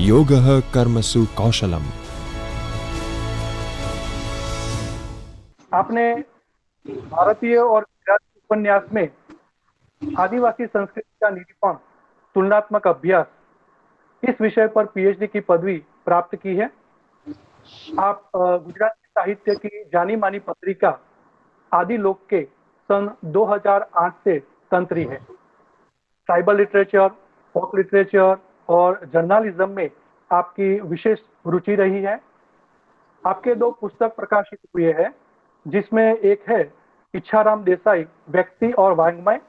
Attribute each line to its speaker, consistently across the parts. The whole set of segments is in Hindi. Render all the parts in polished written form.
Speaker 1: योगः कर्मसु कौशलम्।
Speaker 2: आपने भारतीय और गुजराती उपन्यास में आदिवासी संस्कृति का निरूपण, तुलनात्मक अभ्यास, इस विषय पर पीएचडी की पदवी प्राप्त की है। आप गुजराती साहित्य की जानी मानी पत्रिका आदि लोक के सन 2008 से तंत्री है। ट्राइबल लिटरेचर, फोक लिटरेचर और जर्नलिज्म में आपकी विशेष रुचि रही है। आपके 2 पुस्तक प्रकाशित हुए हैं, जिसमें एक है इच्छाराम देसाई व्यक्ति और वाङ्मय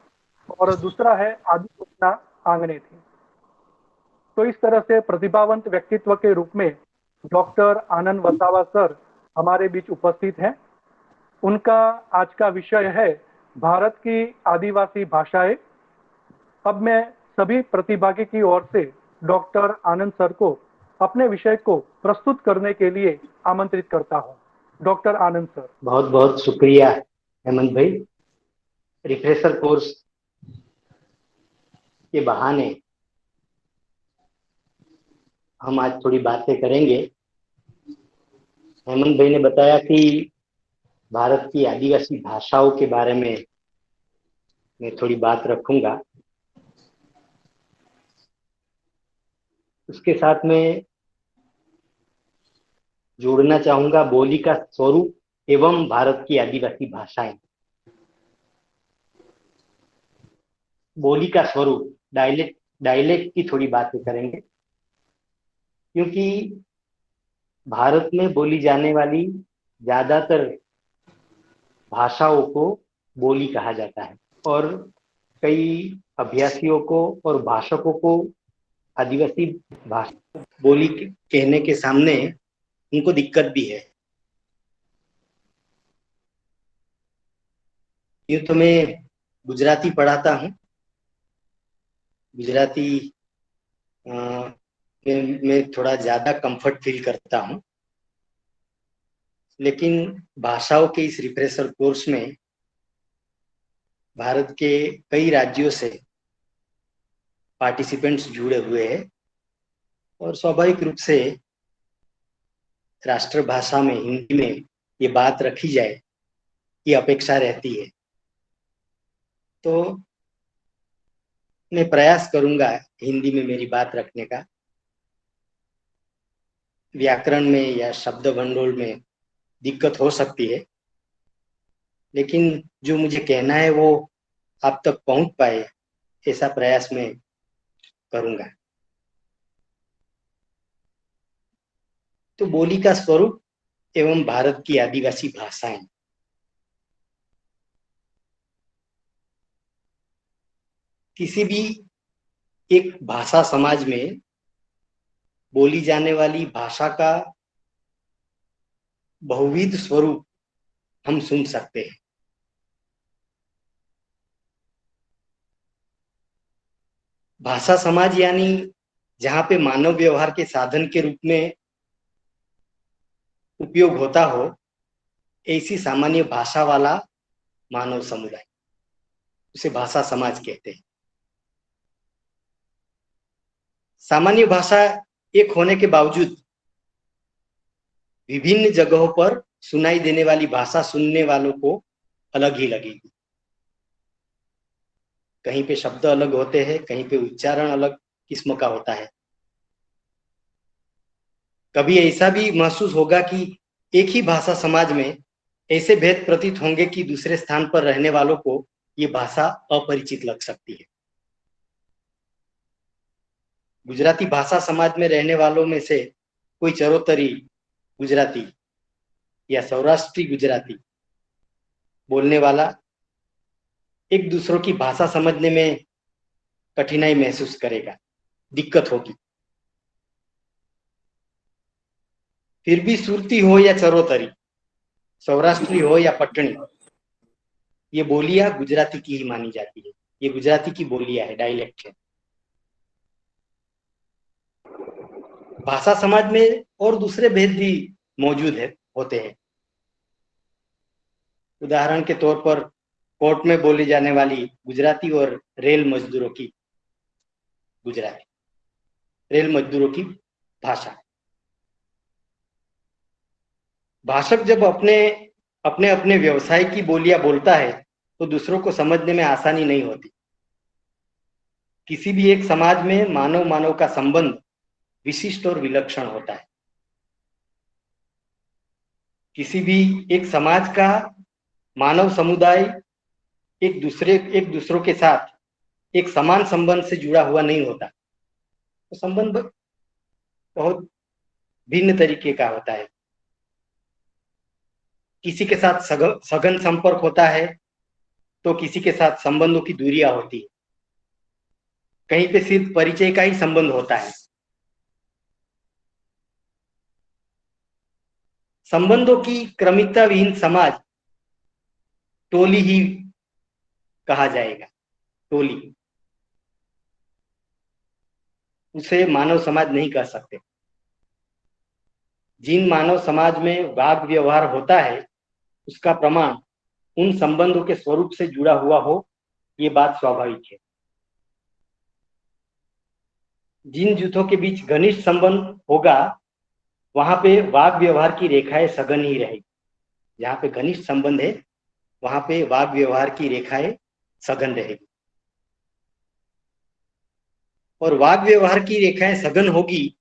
Speaker 2: और दूसरा है आदि सूचना आंगने थी। तो इस तरह से प्रतिभावंत व्यक्तित्व के रूप में डॉक्टर आनंद वसावा सर हमारे बीच उपस्थित हैं। उनका आज का विषय है भारत की आदिवासी भाषाएं। अब मैं सभी प्रतिभागी की ओर से डॉक्टर आनंद सर को अपने विषय को प्रस्तुत करने के लिए आमंत्रित करता हूं। डॉक्टर आनंद सर।
Speaker 3: बहुत बहुत शुक्रिया हेमंत भाई। रिफ्रेशर कोर्स के बहाने हम आज थोड़ी बातें करेंगे। हेमंत भाई ने बताया कि भारत की आदिवासी भाषाओं के बारे में मैं थोड़ी बात रखूंगा। उसके साथ में जोड़ना चाहूंगा बोली का स्वरूप एवं भारत की आदिवासी भाषाएं। बोली का स्वरूप, डायलेक्ट की थोड़ी बातें करेंगे, क्योंकि भारत में बोली जाने वाली ज्यादातर भाषाओं को बोली कहा जाता है और कई अभ्यासियों को और भाषकों को आदिवासी भाषा बोली कहने के सामने उनको दिक्कत भी है। यूँ तो मैं गुजराती पढ़ाता हूँ। गुजराती मैं थोड़ा ज्यादा कंफर्ट फील करता हूँ, लेकिन भाषाओं के इस रिफ्रेशर कोर्स में भारत के कई राज्यों से पार्टिसिपेंट्स जुड़े हुए हैं और स्वाभाविक रूप से राष्ट्रभाषा में, हिंदी में ये बात रखी जाए ये अपेक्षा रहती है। तो मैं प्रयास करूंगा हिंदी में मेरी बात रखने का। व्याकरण में या शब्द भंडोल में दिक्कत हो सकती है, लेकिन जो मुझे कहना है वो आप तक पहुंच पाए ऐसा प्रयास मैं करूंगा। तो बोली का स्वरूप एवं भारत की आदिवासी भाषाएं। किसी भी एक भाषा समाज में बोली जाने वाली भाषा का बहुविध स्वरूप हम सुन सकते हैं। भाषा समाज यानी जहां पे मानव व्यवहार के साधन के रूप में उपयोग होता हो, ऐसी सामान्य भाषा वाला मानव समुदाय, उसे भाषा समाज कहते हैं। सामान्य भाषा एक होने के बावजूद विभिन्न जगहों पर सुनाई देने वाली भाषा सुनने वालों को अलग ही लगेगी। कहीं पे शब्द अलग होते हैं, कहीं पे उच्चारण अलग किस्म का होता है। कभी ऐसा भी महसूस होगा कि एक ही भाषा समाज में ऐसे भेद प्रतीत होंगे कि दूसरे स्थान पर रहने वालों को ये भाषा अपरिचित लग सकती है। गुजराती भाषा समाज में रहने वालों में से कोई चरोतरी गुजराती या सौराष्ट्री गुजराती बोलने वाला एक दूसरों की भाषा समझने में कठिनाई महसूस करेगा, दिक्कत होगी। फिर भी सुरती हो या चरोतरी, सौराष्ट्री हो या पटनी, ये बोलियां गुजराती की ही मानी जाती है। ये गुजराती की बोलियां है, डायलेक्ट है। भाषा समाज में और दूसरे भेद भी मौजूद है, होते हैं। उदाहरण के तौर पर कोर्ट में बोली जाने वाली गुजराती और रेल मजदूरों की गुजराती, रेल मजदूरों की भाषा। भाषक जब अपने अपने अपने व्यवसाय की बोलियां बोलता है तो दूसरों को समझने में आसानी नहीं होती। किसी भी एक समाज में मानव मानव का संबंध विशिष्ट और विलक्षण होता है। किसी भी एक समाज का मानव समुदाय एक दूसरों के साथ एक समान संबंध से जुड़ा हुआ नहीं होता। तो संबंध बहुत भिन्न तरीके का होता है। किसी के साथ सघन संपर्क होता है तो किसी के साथ संबंधों की दूरियां होती है। कहीं पे सिर्फ परिचय का ही संबंध होता है। संबंधों की क्रमिकता विहीन समाज टोली ही कहा जाएगा। टोली, उसे मानव समाज नहीं कह सकते। जिन मानव समाज में वाद व्यवहार होता है उसका प्रमाण उन संबंधों के स्वरूप से जुड़ा हुआ हो, ये बात स्वाभाविक है। जिन जूथों के बीच घनिष्ठ संबंध होगा वहां पे वाद व्यवहार की रेखाएं सघन ही रहेगी। जहां पे घनिष्ठ संबंध है वहां पे वाद व्यवहार की रेखाएं सघन रहेगी। और वाद व्यवहार की रेखाएं सघन होगी,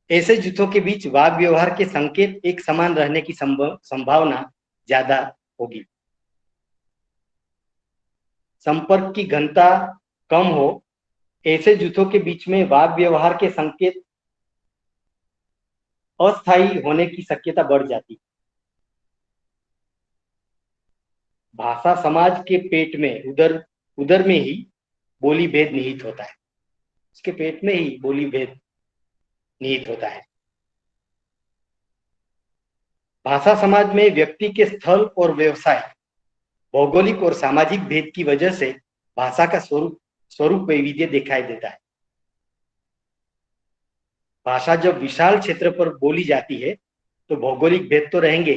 Speaker 3: ऐसे जूथों के बीच वाद व्यवहार के संकेत एक समान रहने की संभावना ज्यादा होगी। संपर्क की घनता कम हो, ऐसे जूथों के बीच में वाद व्यवहार के संकेत अस्थायी होने की शक्यता बढ़ जाती। भाषा समाज के पेट में उदर में ही बोली भेद निहित होता है। उसके पेट में ही बोली भेद निहित होता है। भाषा समाज में व्यक्ति के स्थल और व्यवसाय, भौगोलिक और सामाजिक भेद की वजह से भाषा का स्वरूप वैविध्य दिखाई देता है। भाषा जब विशाल क्षेत्र पर बोली जाती है तो भौगोलिक भेद तो रहेंगे।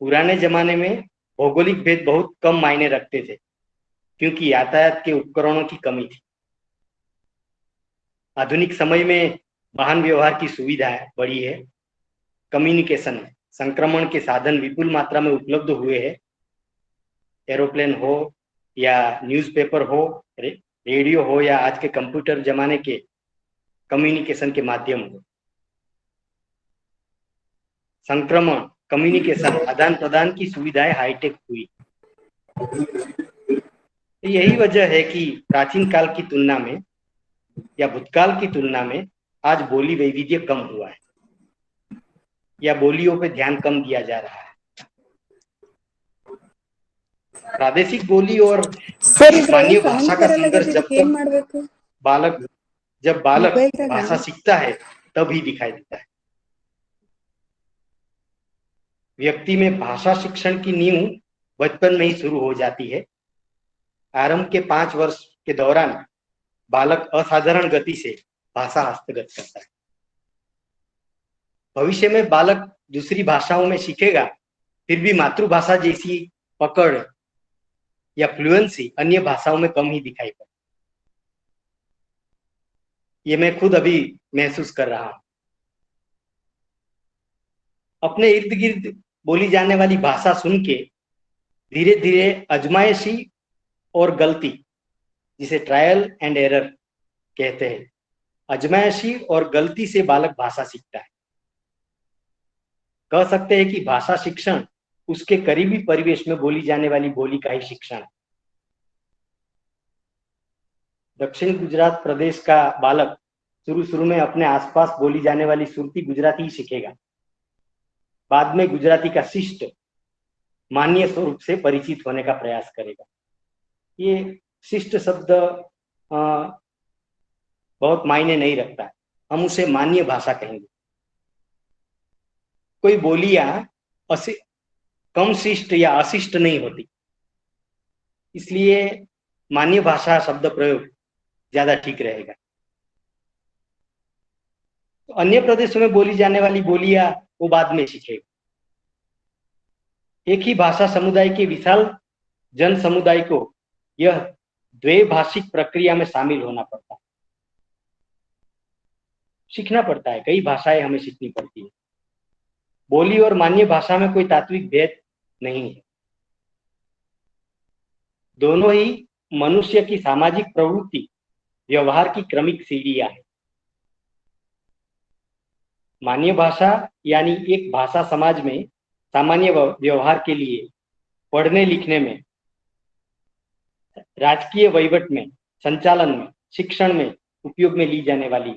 Speaker 3: पुराने जमाने में भौगोलिक भेद बहुत कम मायने रखते थे क्योंकि यातायात के उपकरणों की कमी थी। आधुनिक समय में वाहन व्यवहार की सुविधा बढ़ी है, कम्युनिकेशन संक्रमण के साधन विपुल मात्रा में उपलब्ध हुए हैं। एरोप्लेन हो या न्यूज़पेपर हो, रेडियो हो या आज के कंप्यूटर जमाने के कम्युनिकेशन के माध्यम हो, संक्रमण, कम्युनिकेशन, आदान प्रदान की सुविधाएं हाईटेक हुई। यही वजह है कि प्राचीन काल की तुलना में या भूतकाल की तुलना में आज बोली वैविध्य कम हुआ है या बोलियों पे ध्यान कम दिया जा रहा है। प्रादेशिक बोली और स्थानीय भाषा का संघर्ष जब बालक भाषा सीखता है तब ही दिखाई देता है। व्यक्ति में भाषा शिक्षण की नींव बचपन में ही शुरू हो जाती है। आरंभ के 5 वर्ष के दौरान बालक असाधारण गति से भाषा हस्तगत करता है। भविष्य में बालक दूसरी भाषाओं में सीखेगा, फिर भी मातृभाषा जैसी पकड़ या फ्लुएंसी अन्य भाषाओं में कम ही दिखाई पड़ती। ये मैं खुद अभी महसूस कर रहा हूं। अपने इर्द गिर्द बोली जाने वाली भाषा सुन के धीरे धीरे आजमाइशी और गलती, जिसे ट्रायल एंड एरर कहते हैं, आजमाइशी और गलती से बालक भाषा सीखता है। कह सकते हैं कि भाषा शिक्षण उसके करीबी परिवेश में बोली जाने वाली बोली का ही शिक्षण है। दक्षिण गुजरात प्रदेश का बालक शुरू में अपने आसपास बोली जाने वाली सुरती गुजराती ही सीखेगा। बाद में गुजराती का शिष्ट मान्य स्वरूप से परिचित होने का प्रयास करेगा। ये शिष्ट शब्द बहुत मायने नहीं रखता है, हम उसे मान्य भाषा कहेंगे। कोई बोलियां कम शिष्ट या अशिष्ट नहीं होती, इसलिए मान्य भाषा शब्द प्रयोग ज्यादा ठीक रहेगा। तो अन्य प्रदेशों में बोली जाने वाली बोलियां वो बाद में सीखेगा। एक ही भाषा समुदाय के विशाल जन समुदाय को यह द्वैभाषिक प्रक्रिया में शामिल होना पड़ता है। सीखना पड़ता है, कई भाषाएं हमें सीखनी पड़ती है। बोली और मान्य भाषा में कोई तात्विक भेद नहीं है। दोनों ही मनुष्य की सामाजिक प्रवृत्ति, व्यवहार की क्रमिक सीढ़ियां है। मान्य भाषा यानी एक भाषा समाज में सामान्य व्यवहार के लिए, पढ़ने लिखने में, राजकीय वहीवट में, संचालन में, शिक्षण में उपयोग में ली जाने वाली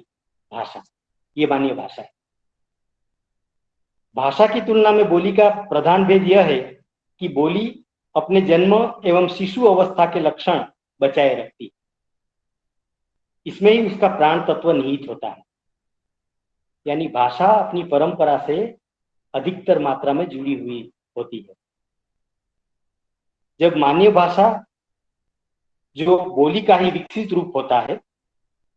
Speaker 3: भाषा, ये मान्य भाषा है। भाषा की तुलना में बोली का प्रधान भेद यह है कि बोली अपने जन्म एवं शिशु अवस्था के लक्षण बचाए रखती, इसमें ही उसका प्राण तत्व निहित होता है। यानी भाषा अपनी परंपरा से अधिकतर मात्रा में जुड़ी हुई होती है। जब मान्य भाषा, जो बोली का ही विकसित रूप होता है,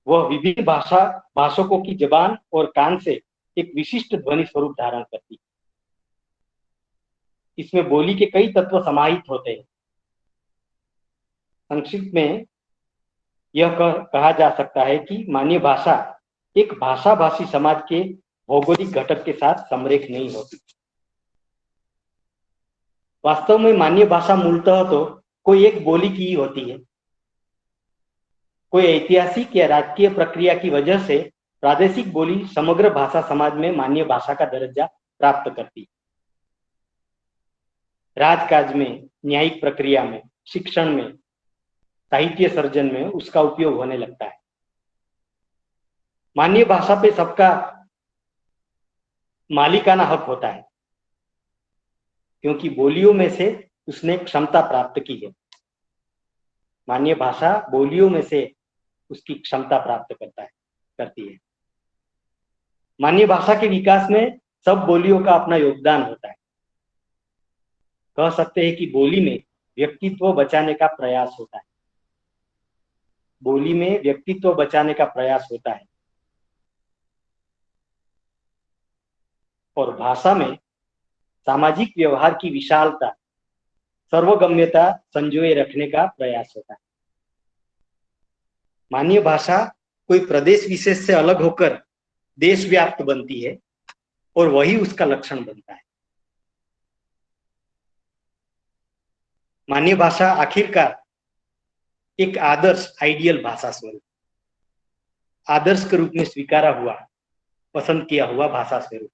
Speaker 3: वह विभिन्न भाषकों की जबान और कान से एक विशिष्ट ध्वनि स्वरूप धारण करती है। इसमें बोली के कई तत्व समाहित होते हैं। संक्षिप्त में यह कहा जा सकता है कि मान्य भाषा एक भाषा भाषी समाज के भौगोलिक घटक के साथ समरेख नहीं होती। वास्तव में मान्य भाषा मूलतः तो कोई एक बोली की ही होती है। कोई ऐतिहासिक या राजकीय प्रक्रिया की वजह से प्रादेशिक बोली समग्र भाषा समाज में मान्य भाषा का दर्जा प्राप्त करती है। राजकाज में, न्यायिक प्रक्रिया में, शिक्षण में, साहित्य सर्जन में उसका उपयोग होने लगता है। मान्य भाषा पे सबका मालिकाना हक होता है, क्योंकि बोलियों में से उसने क्षमता प्राप्त की है। मान्य भाषा बोलियों में से उसकी क्षमता प्राप्त करती है। मान्य भाषा के विकास में सब बोलियों का अपना योगदान होता है। कह सकते हैं कि बोली में व्यक्तित्व बचाने का प्रयास होता है। बोली में व्यक्तित्व बचाने का प्रयास होता है और भाषा में सामाजिक व्यवहार की विशालता, सर्वगम्यता संजोए रखने का प्रयास होता है। मान्य भाषा कोई प्रदेश विशेष से अलग होकर देशव्याप्त बनती है और वही उसका लक्षण बनता है। मान्य भाषा आखिरकार एक आदर्श, आइडियल भाषा स्वरूप, आदर्श के रूप में स्वीकारा हुआ, पसंद किया हुआ भाषा स्वरूप।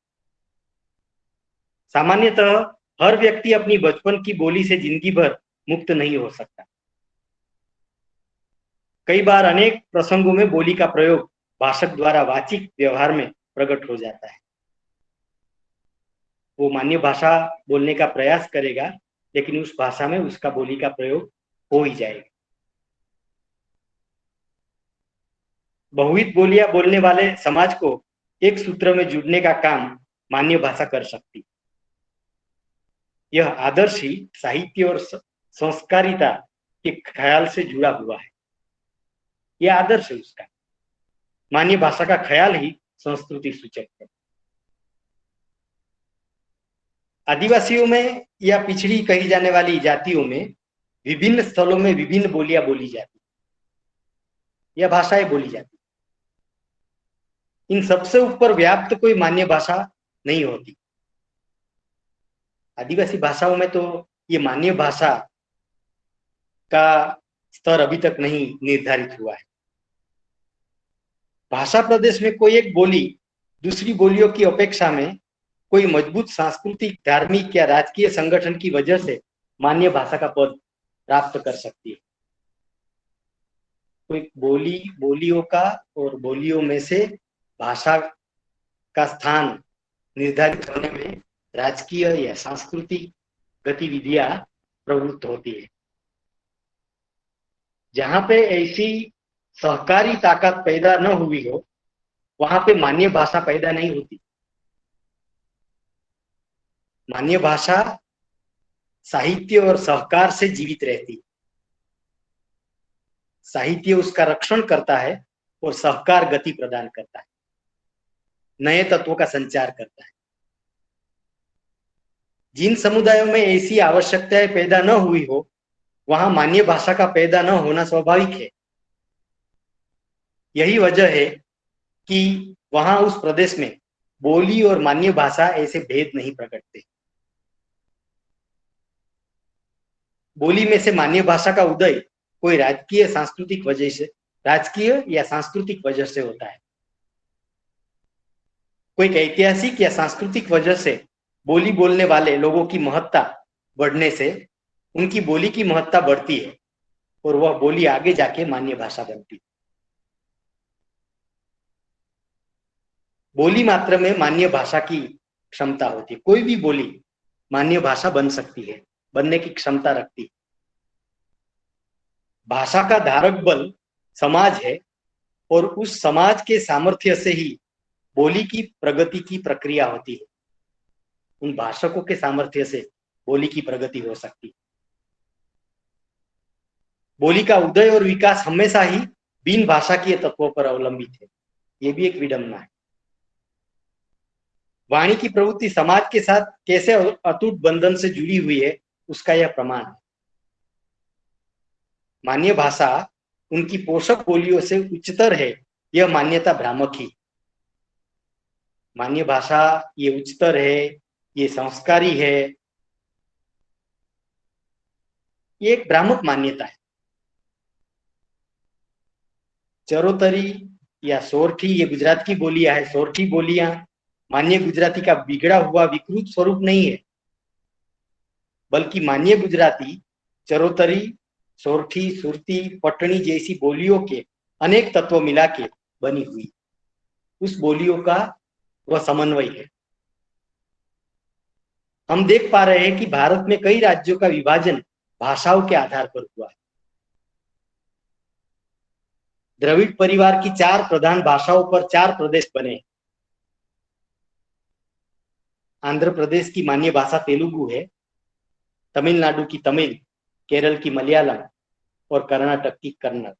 Speaker 3: सामान्यतः हर व्यक्ति अपनी बचपन की बोली से जिंदगी भर मुक्त नहीं हो सकता। कई बार अनेक प्रसंगों में बोली का प्रयोग भाषक द्वारा वाचिक व्यवहार में प्रकट हो जाता है। वो मान्य भाषा बोलने का प्रयास करेगा, लेकिन उस भाषा में उसका बोली का प्रयोग हो ही जाएगा। बहुविध बोलियां बोलने वाले समाज को एक सूत्र में जुड़ने का काम मान्य भाषा कर सकती। यह आदर्श ही साहित्य और संस्कारिता के ख्याल से जुड़ा हुआ है। यह आदर्श है उसका। मान्य भाषा का ख्याल ही संस्कृति सूचक है। आदिवासियों में या पिछड़ी कही जाने वाली जातियों में विभिन्न स्थलों में विभिन्न बोलियां बोली जाती, यह भाषाएं बोली जाती। इन सबसे ऊपर व्याप्त कोई मान्य भाषा नहीं होती। आदिवासी भाषाओं में तो ये मान्य भाषा का स्तर अभी तक नहीं निर्धारित हुआ है। भाषा प्रदेश में कोई एक बोली दूसरी बोलियों की अपेक्षा में कोई मजबूत सांस्कृतिक, धार्मिक या राजकीय संगठन की वजह से मान्य भाषा का पद प्राप्त कर सकती है। कोई बोलियों का और बोलियों में से भाषा का स्थान निर्धारित होने में राजकीय या सांस्कृतिक गतिविधियां प्रवृत्त होती है। जहां पे ऐसी सहकारी ताकत पैदा न हुई हो, वहां पे मान्य भाषा पैदा नहीं होती। मान्य भाषा साहित्य और सहकार से जीवित रहती। साहित्य उसका रक्षण करता है और सहकार गति प्रदान करता है, नए तत्वों का संचार करता है। जिन समुदायों में ऐसी आवश्यकताएं पैदा न हुई हो, वहां मान्य भाषा का पैदा न होना स्वाभाविक है। यही वजह है कि वहां उस प्रदेश में बोली और मान्य भाषा ऐसे भेद नहीं प्रकटते। बोली में से मान्य भाषा का उदय कोई राजकीय या सांस्कृतिक वजह से होता है। कोई ऐतिहासिक या सांस्कृतिक वजह से बोली बोलने वाले लोगों की महत्ता बढ़ने से उनकी बोली की महत्ता बढ़ती है और वह बोली आगे जाके मान्य भाषा बनती है। बोली मात्र में मान्य भाषा की क्षमता होती है। कोई भी बोली मान्य भाषा बन सकती है, बनने की क्षमता रखती है। भाषा का धारक बल समाज है और उस समाज के सामर्थ्य से ही बोली की प्रगति की प्रक्रिया होती है। उन भाषकों के सामर्थ्य से बोली की प्रगति हो सकती है। बोली का उदय और विकास हमेशा ही बिन भाषाकीय तत्वों पर अवलंबित है। यह भी एक विडंबना है। वाणी की प्रवृत्ति समाज के साथ कैसे अटूट बंधन से जुड़ी हुई है, उसका यह प्रमाण है। मान्य भाषा उनकी पोषक बोलियों से उच्चतर है, यह मान्यता भ्रामक ही। मान्य भाषा ये उच्चतर है, ये संस्कारी है, ये एक भ्रामक मान्यता है। चरोतरी या सोरठी, ये गुजरात की बोलियां है। सोरठी बोलियां मान्य गुजराती का बिगड़ा हुआ विकृत स्वरूप नहीं है, बल्कि मान्य गुजराती चरोतरी, सोरठी, सुरती, पटनी जैसी बोलियों के अनेक तत्व मिला के बनी हुई उस बोलियों का वह समन्वय है। हम देख पा रहे हैं कि भारत में कई राज्यों का विभाजन भाषाओं के आधार पर हुआ है। द्रविड़ परिवार की 4 प्रधान भाषाओं पर 4 प्रदेश बने। आंध्र प्रदेश की मान्य भाषा तेलुगु है, तमिलनाडु की तमिल, केरल की मलयालम और कर्नाटक की कन्नड़।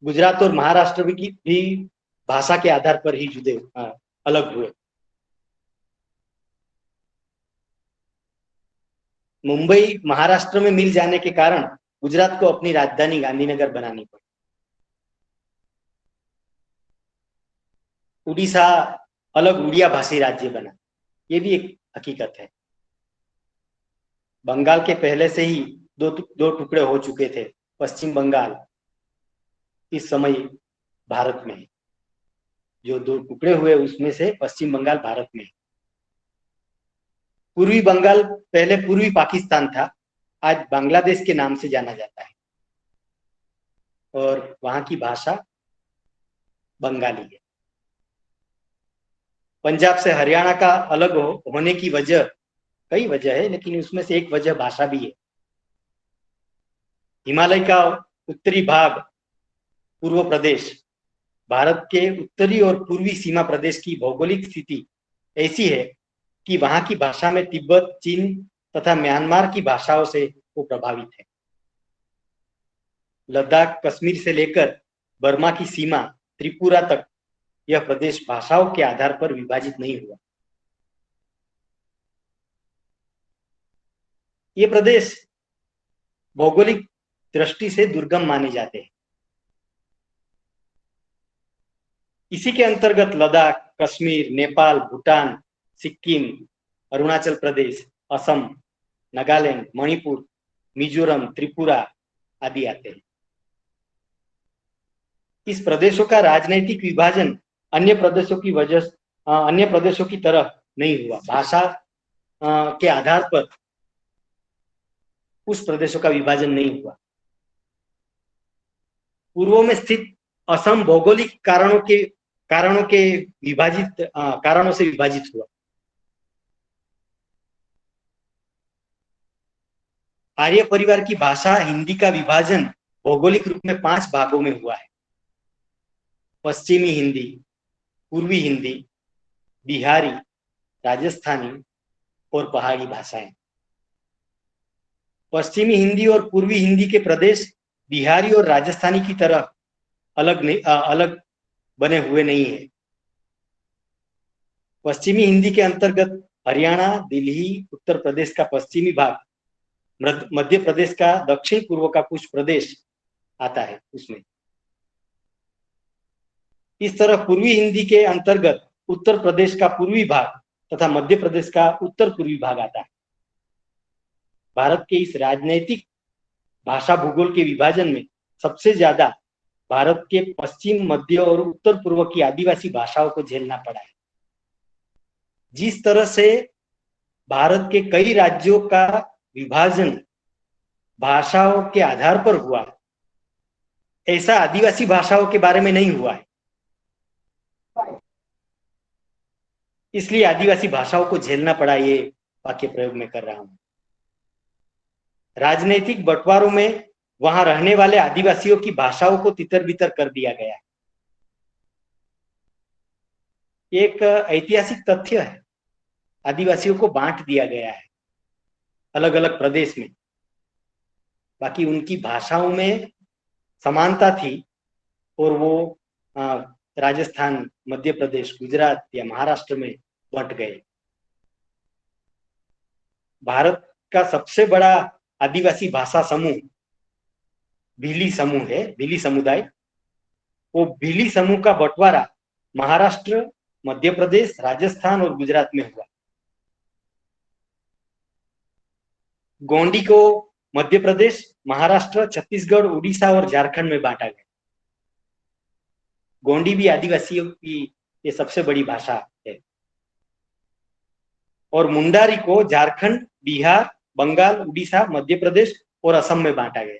Speaker 3: गुजरात और महाराष्ट्र भी भाषा के आधार पर ही अलग हुए। मुंबई महाराष्ट्र में मिल जाने के कारण गुजरात को अपनी राजधानी गांधीनगर बनानी पड़ी। उड़ीसा अलग उड़िया भाषी राज्य बना, ये भी एक हकीकत है। बंगाल के पहले से ही दो टुकड़े हो चुके थे। पश्चिम बंगाल इस समय भारत में है। जो 2 टुकड़े हुए उसमें से पश्चिम बंगाल भारत में है। पूर्वी बंगाल पहले पूर्वी पाकिस्तान था, आज बांग्लादेश के नाम से जाना जाता है और वहां की भाषा बंगाली है। पंजाब से हरियाणा का अलग होने की वजह कई वजह है, लेकिन उसमें से एक वजह भाषा भी है। हिमालय का उत्तरी भाग पूर्व प्रदेश, भारत के उत्तरी और पूर्वी सीमा प्रदेश की भौगोलिक स्थिति ऐसी है कि वहां की भाषा में तिब्बत, चीन तथा म्यांमार की भाषाओं से वो प्रभावित है। लद्दाख, कश्मीर से लेकर बर्मा की सीमा त्रिपुरा तक यह प्रदेश भाषाओं के आधार पर विभाजित नहीं हुआ। ये प्रदेश भौगोलिक दृष्टि से दुर्गम माने जाते हैं। इसी के अंतर्गत लद्दाख, कश्मीर, नेपाल, भूटान, सिक्किम, अरुणाचल प्रदेश, असम, नागालैंड, मणिपुर, मिजोरम, त्रिपुरा आदि आते हैं। इस प्रदेशों का राजनीतिक विभाजन अन्य प्रदेशों की तरह नहीं हुआ। भाषा के आधार पर उस प्रदेशों का विभाजन नहीं हुआ। पूर्व में स्थित असम भौगोलिक कारणों से विभाजित हुआ। आर्य परिवार की भाषा हिंदी का विभाजन भौगोलिक रूप में 5 भागों में हुआ है। पश्चिमी हिंदी, पूर्वी हिंदी, बिहारी, राजस्थानी और पहाड़ी भाषाएं। पश्चिमी हिंदी और पूर्वी हिंदी के प्रदेश बिहारी और राजस्थानी की तरह अलग बने हुए नहीं है। पश्चिमी हिंदी के अंतर्गत हरियाणा, दिल्ली, उत्तर प्रदेश का पश्चिमी भाग, मध्य प्रदेश का दक्षिण पूर्व का कुछ प्रदेश आता है उसमें। इस तरह पूर्वी हिंदी के अंतर्गत उत्तर प्रदेश का पूर्वी भाग तथा मध्य प्रदेश का उत्तर पूर्वी भाग आता है। भारत के इस राजनैतिक भाषा भूगोल के विभाजन में सबसे ज्यादा भारत के पश्चिम, मध्य और उत्तर पूर्व की आदिवासी भाषाओं को झेलना पड़ा है। जिस तरह से भारत के कई राज्यों का विभाजन भाषाओं के आधार पर हुआ, ऐसा आदिवासी भाषाओं के बारे में नहीं हुआ है। इसलिए आदिवासी भाषाओं को झेलना पड़ा, ये वाक्य प्रयोग में कर रहा हूं। राजनीतिक बंटवारों में वहां रहने वाले आदिवासियों की भाषाओं को तितर बितर कर दिया गया है। एक ऐतिहासिक तथ्य है, आदिवासियों को बांट दिया गया है अलग अलग प्रदेश में। बाकी उनकी भाषाओं में समानता थी और वो राजस्थान, मध्य प्रदेश, गुजरात या महाराष्ट्र में बंट गए। भारत का सबसे बड़ा आदिवासी भाषा समूह भीली समूह है, भीली समुदाय। वो भीली समूह का बंटवारा महाराष्ट्र, मध्य प्रदेश, राजस्थान और गुजरात में हुआ। गोंडी को मध्य प्रदेश, महाराष्ट्र, छत्तीसगढ़, उड़ीसा और झारखंड में बांटा गया। गोंडी भी आदिवासियों की ये सबसे बड़ी भाषा है। और मुंडारी को झारखंड, बिहार, बंगाल, उड़ीसा, मध्य प्रदेश और असम में बांटा गया।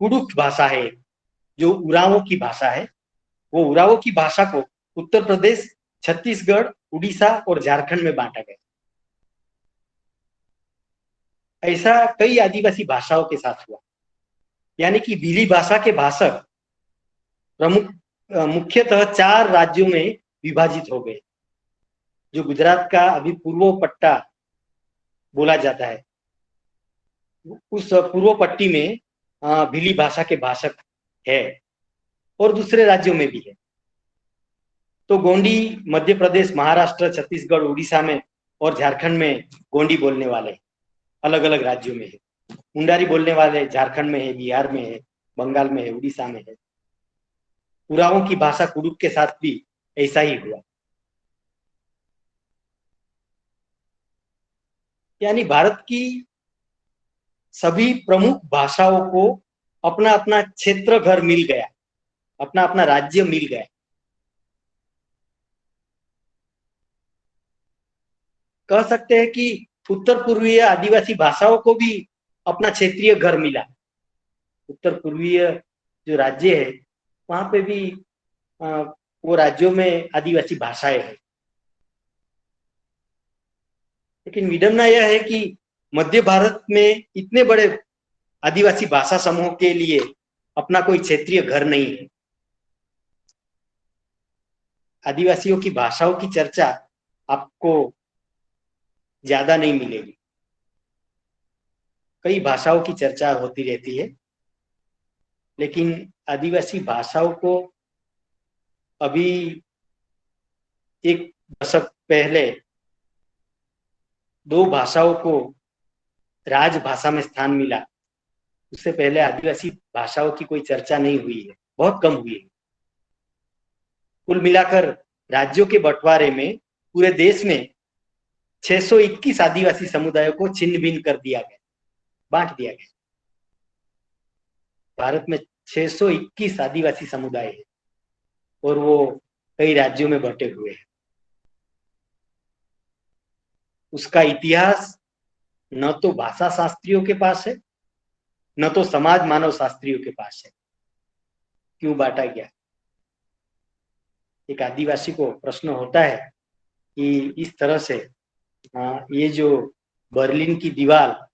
Speaker 3: कुडुख भाषा है जो उरांवों की भाषा है, वो उरांवों की भाषा को उत्तर प्रदेश, छत्तीसगढ़, उड़ीसा और झारखंड में बांटा गया। ऐसा कई आदिवासी भाषाओं के साथ हुआ, यानी कि भीली भाषा के भाषक मुख्यतः 4 राज्यों में विभाजित हो गए। जो गुजरात का अभी पूर्व पट्टा बोला जाता है, उस पूर्व पट्टी में भीली भाषा के भाषक है और दूसरे राज्यों में भी है। तो गोंडी मध्य प्रदेश, महाराष्ट्र, छत्तीसगढ़, उड़ीसा में और झारखंड में गोंडी बोलने वाले अलग अलग राज्यों में है। मुंडारी बोलने वाले झारखंड में है, बिहार में है, बंगाल में है, उड़ीसा में है। उरांवों की भाषा कुडुख के साथ भी ऐसा ही हुआ। यानी भारत की सभी प्रमुख भाषाओं को अपना अपना क्षेत्र घर मिल गया, अपना अपना राज्य मिल गया। कह सकते हैं कि उत्तर पूर्वीय आदिवासी भाषाओं को भी अपना क्षेत्रीय घर मिला। उत्तर पूर्वीय जो राज्य है वहां पे भी वो राज्यों में आदिवासी भाषाएं हैं। लेकिन विडंबना यह है कि मध्य भारत में इतने बड़े आदिवासी भाषा समूह के लिए अपना कोई क्षेत्रीय घर नहीं है। आदिवासियों की भाषाओं की चर्चा आपको ज्यादा नहीं मिलेगी। कई भाषाओं की चर्चा होती रहती है, लेकिन आदिवासी भाषाओं को अभी एक दशक पहले 2 भाषाओं को राजभाषा में स्थान मिला। उससे पहले आदिवासी भाषाओं की कोई चर्चा नहीं हुई है, बहुत कम हुई है। कुल मिलाकर राज्यों के बंटवारे में पूरे देश में 621 आदिवासी समुदायों को छिन्न भिन्न कर दिया गया, बांट दिया गया। भारत में 621 आदिवासी समुदाय है और वो कई राज्यों में बंटे हुए हैं। उसका इतिहास न तो भाषा शास्त्रियों के पास है, न तो समाज मानव शास्त्रियों के पास है। क्यों बांटा गया? एक आदिवासी को प्रश्न होता है कि इस तरह से ये जो बर्लिन की दीवार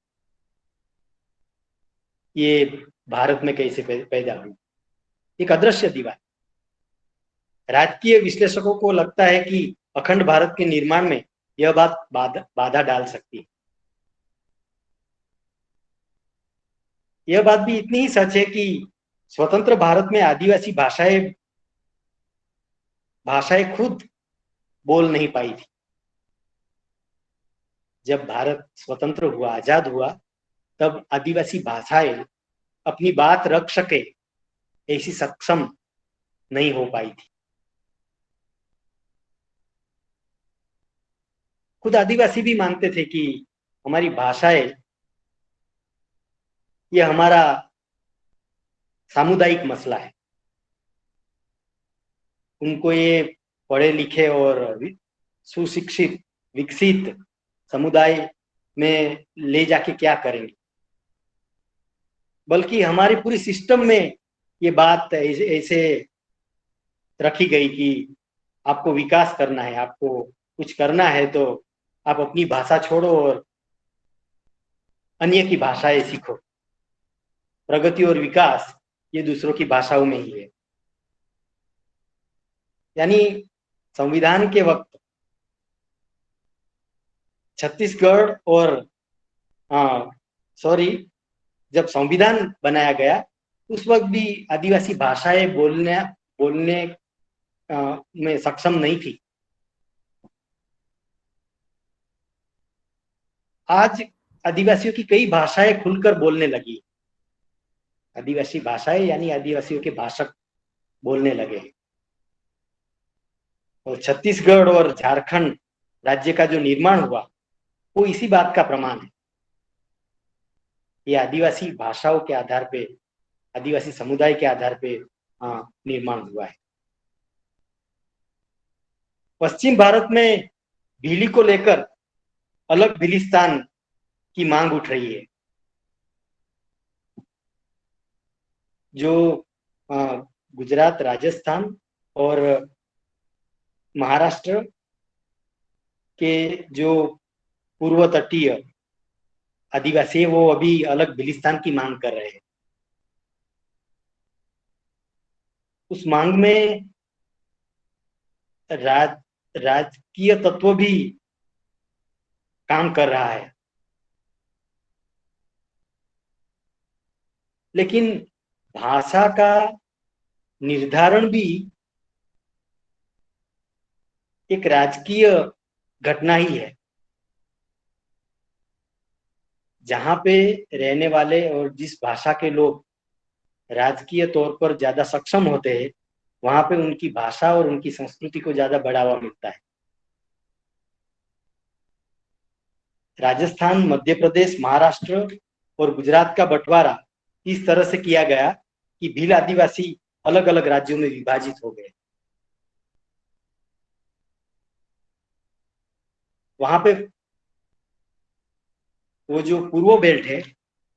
Speaker 3: ये भारत में कैसे पैदा हुई? एक अदृश्य दीवार। राजकीय विश्लेषकों को लगता है कि अखंड भारत के निर्माण में यह बात बाधा डाल सकती है। यह बात भी इतनी ही सच है कि स्वतंत्र भारत में आदिवासी भाषाएं खुद बोल नहीं पाई थी। जब भारत स्वतंत्र हुआ, आजाद हुआ, तब आदिवासी भाषाएं अपनी बात रख सके ऐसी सक्षम नहीं हो पाई थी। खुद आदिवासी भी मानते थे कि हमारी भाषाएं ये हमारा सामुदायिक मसला है। उनको ये पढ़े लिखे और सुशिक्षित विकसित समुदाय में ले जाके क्या करेंगे, बल्कि हमारी पूरी सिस्टम में ये बात ऐसे रखी गई कि आपको विकास करना है, आपको कुछ करना है तो आप अपनी भाषा छोड़ो और अन्य की भाषाएं सीखो। प्रगति और विकास ये दूसरों की भाषाओं में ही है। यानी संविधान के वक्त छत्तीसगढ़ और जब संविधान बनाया गया उस वक्त भी आदिवासी भाषाएं बोलने में सक्षम नहीं थी। आज आदिवासियों की कई भाषाएं खुलकर बोलने लगी। आदिवासी भाषाएं यानी आदिवासियों के भाषक बोलने लगे। और छत्तीसगढ़ और झारखंड राज्य का जो निर्माण हुआ वो इसी बात का प्रमाण है। ये आदिवासी भाषाओं के आधार पे, आदिवासी समुदाय के आधार पे निर्माण हुआ है। पश्चिम भारत में भीली को लेकर अलग भिलिस्तान की मांग उठ रही है। जो गुजरात, राजस्थान और महाराष्ट्र के जो पूर्व तटीय आदिवासी है वो अभी अलग भिलिस्तान की मांग कर रहे हैं। उस मांग में राजकीय तत्व भी काम कर रहा है, लेकिन भाषा का निर्धारण भी एक राजकीय घटना ही है। जहां पे रहने वाले और जिस भाषा के लोग राजकीय तौर पर ज्यादा सक्षम होते हैं वहां पे उनकी भाषा और उनकी संस्कृति को ज्यादा बढ़ावा मिलता है। राजस्थान, मध्य प्रदेश, महाराष्ट्र और गुजरात का बंटवारा इस तरह से किया गया कि भील आदिवासी अलग अलग राज्यों में विभाजित हो गए। वहां पे वो जो पूर्व बेल्ट है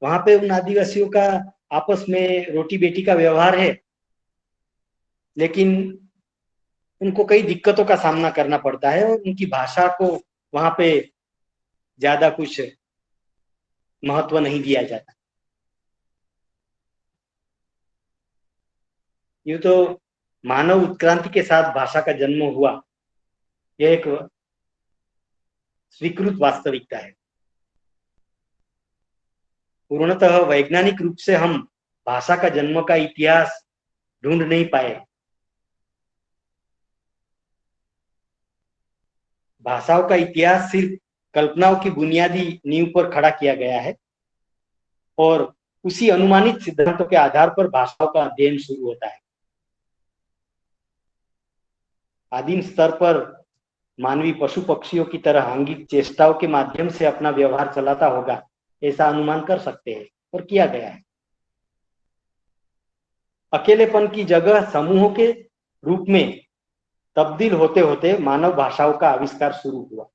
Speaker 3: वहां पे उन आदिवासियों का आपस में रोटी बेटी का व्यवहार है, लेकिन उनको कई दिक्कतों का सामना करना पड़ता है और उनकी भाषा को वहां पे ज्यादा कुछ महत्व नहीं दिया जाता। यूं तो मानव उत्क्रांति के साथ भाषा का जन्म हुआ, यह एक स्वीकृत वास्तविकता है। पूर्णतः वैज्ञानिक रूप से हम भाषा का जन्म का इतिहास ढूंढ नहीं पाए। भाषाओं का इतिहास सिर्फ कल्पनाओं की बुनियादी नींव पर खड़ा किया गया है और उसी अनुमानित सिद्धांतों के आधार पर भाषाओं का अध्ययन शुरू होता है। आदिम स्तर पर मानवी पशु पक्षियों की तरह आंगिक चेष्टाओं के माध्यम से अपना व्यवहार चलाता होगा, ऐसा अनुमान कर सकते हैं और किया गया है। अकेलेपन की जगह समूहों के रूप में तब्दील होते होते मानव भाषाओं का आविष्कार शुरू हुआ।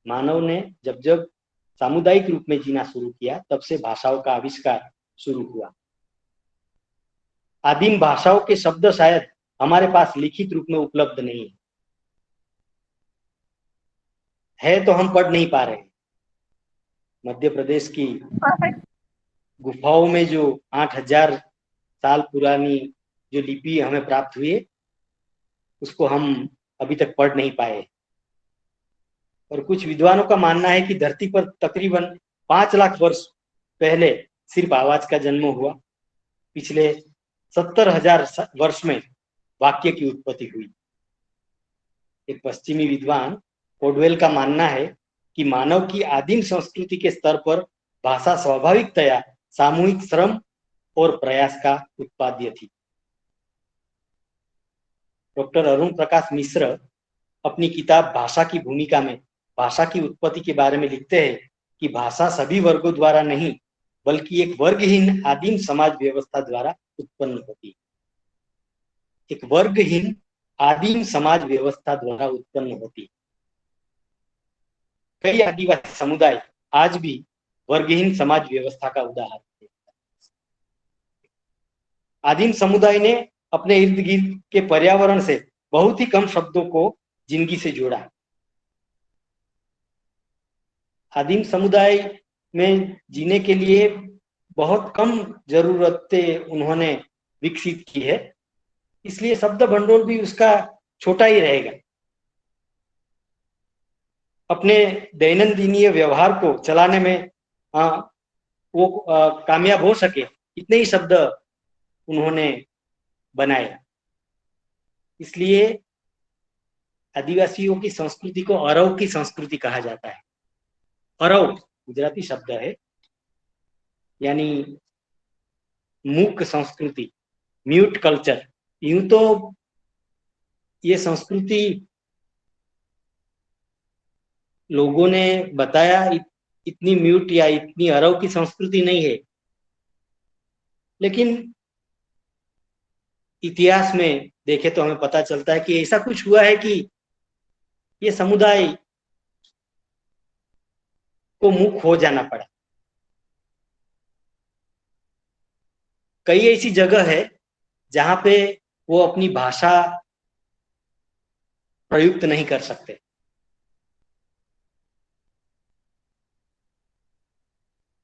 Speaker 3: मानव ने जब जब सामुदायिक रूप में जीना शुरू किया तब से भाषाओं का आविष्कार शुरू हुआ। आदिम भाषाओं के शब्द शायद हमारे पास लिखित रूप में उपलब्ध नहीं है तो हम पढ़ नहीं पा रहे। मध्य प्रदेश की गुफाओं में जो 8000 साल पुरानी जो लिपि हमें प्राप्त हुई है उसको हम अभी तक पढ़ नहीं पाए। और कुछ विद्वानों का मानना है कि धरती पर तकरीबन 5 लाख वर्ष पहले सिर्फ आवाज का जन्म हुआ। पिछले 70,000 वर्ष में वाक्य की उत्पत्ति हुई। एक पश्चिमी विद्वान पोडवेल का मानना है कि मानव की आदिम संस्कृति के स्तर पर भाषा स्वाभाविकतया सामूहिक श्रम और प्रयास का उत्पाद्य थी। डॉक्टर अरुण प्रकाश मिश्र अपनी किताब भाषा की भूमिका में भाषा की उत्पत्ति के बारे में लिखते हैं कि भाषा सभी वर्गों द्वारा नहीं बल्कि एक वर्गहीन आदिम समाज व्यवस्था द्वारा उत्पन्न होती है। एक वर्गहीन आदिम समाज व्यवस्था द्वारा उत्पन्न होती है। कई आदिवासी समुदाय आज भी वर्गहीन समाज व्यवस्था का उदाहरण है। आदिम समुदाय ने अपने इर्द गिर्द के पर्यावरण से बहुत ही कम शब्दों को जिंदगी से जोड़ा। आदिम समुदाय में जीने के लिए बहुत कम जरूरतें उन्होंने विकसित की है, इसलिए शब्द भंडोर भी उसका छोटा ही रहेगा। अपने दैनंदिनीय व्यवहार को चलाने में वो कामयाब हो सके इतने ही शब्द उन्होंने बनाए। इसलिए आदिवासियों की संस्कृति को अरव की संस्कृति कहा जाता है। अरव गुजराती शब्द है, यानी मूक संस्कृति, म्यूट कल्चर। यूं तो ये संस्कृति लोगों ने बताया इतनी म्यूट या इतनी अरव की संस्कृति नहीं है, लेकिन इतिहास में देखे तो हमें पता चलता है कि ऐसा कुछ हुआ है कि ये समुदाय को मुख हो जाना पड़ा। कई ऐसी जगह है जहां पे वो अपनी भाषा प्रयुक्त नहीं कर सकते।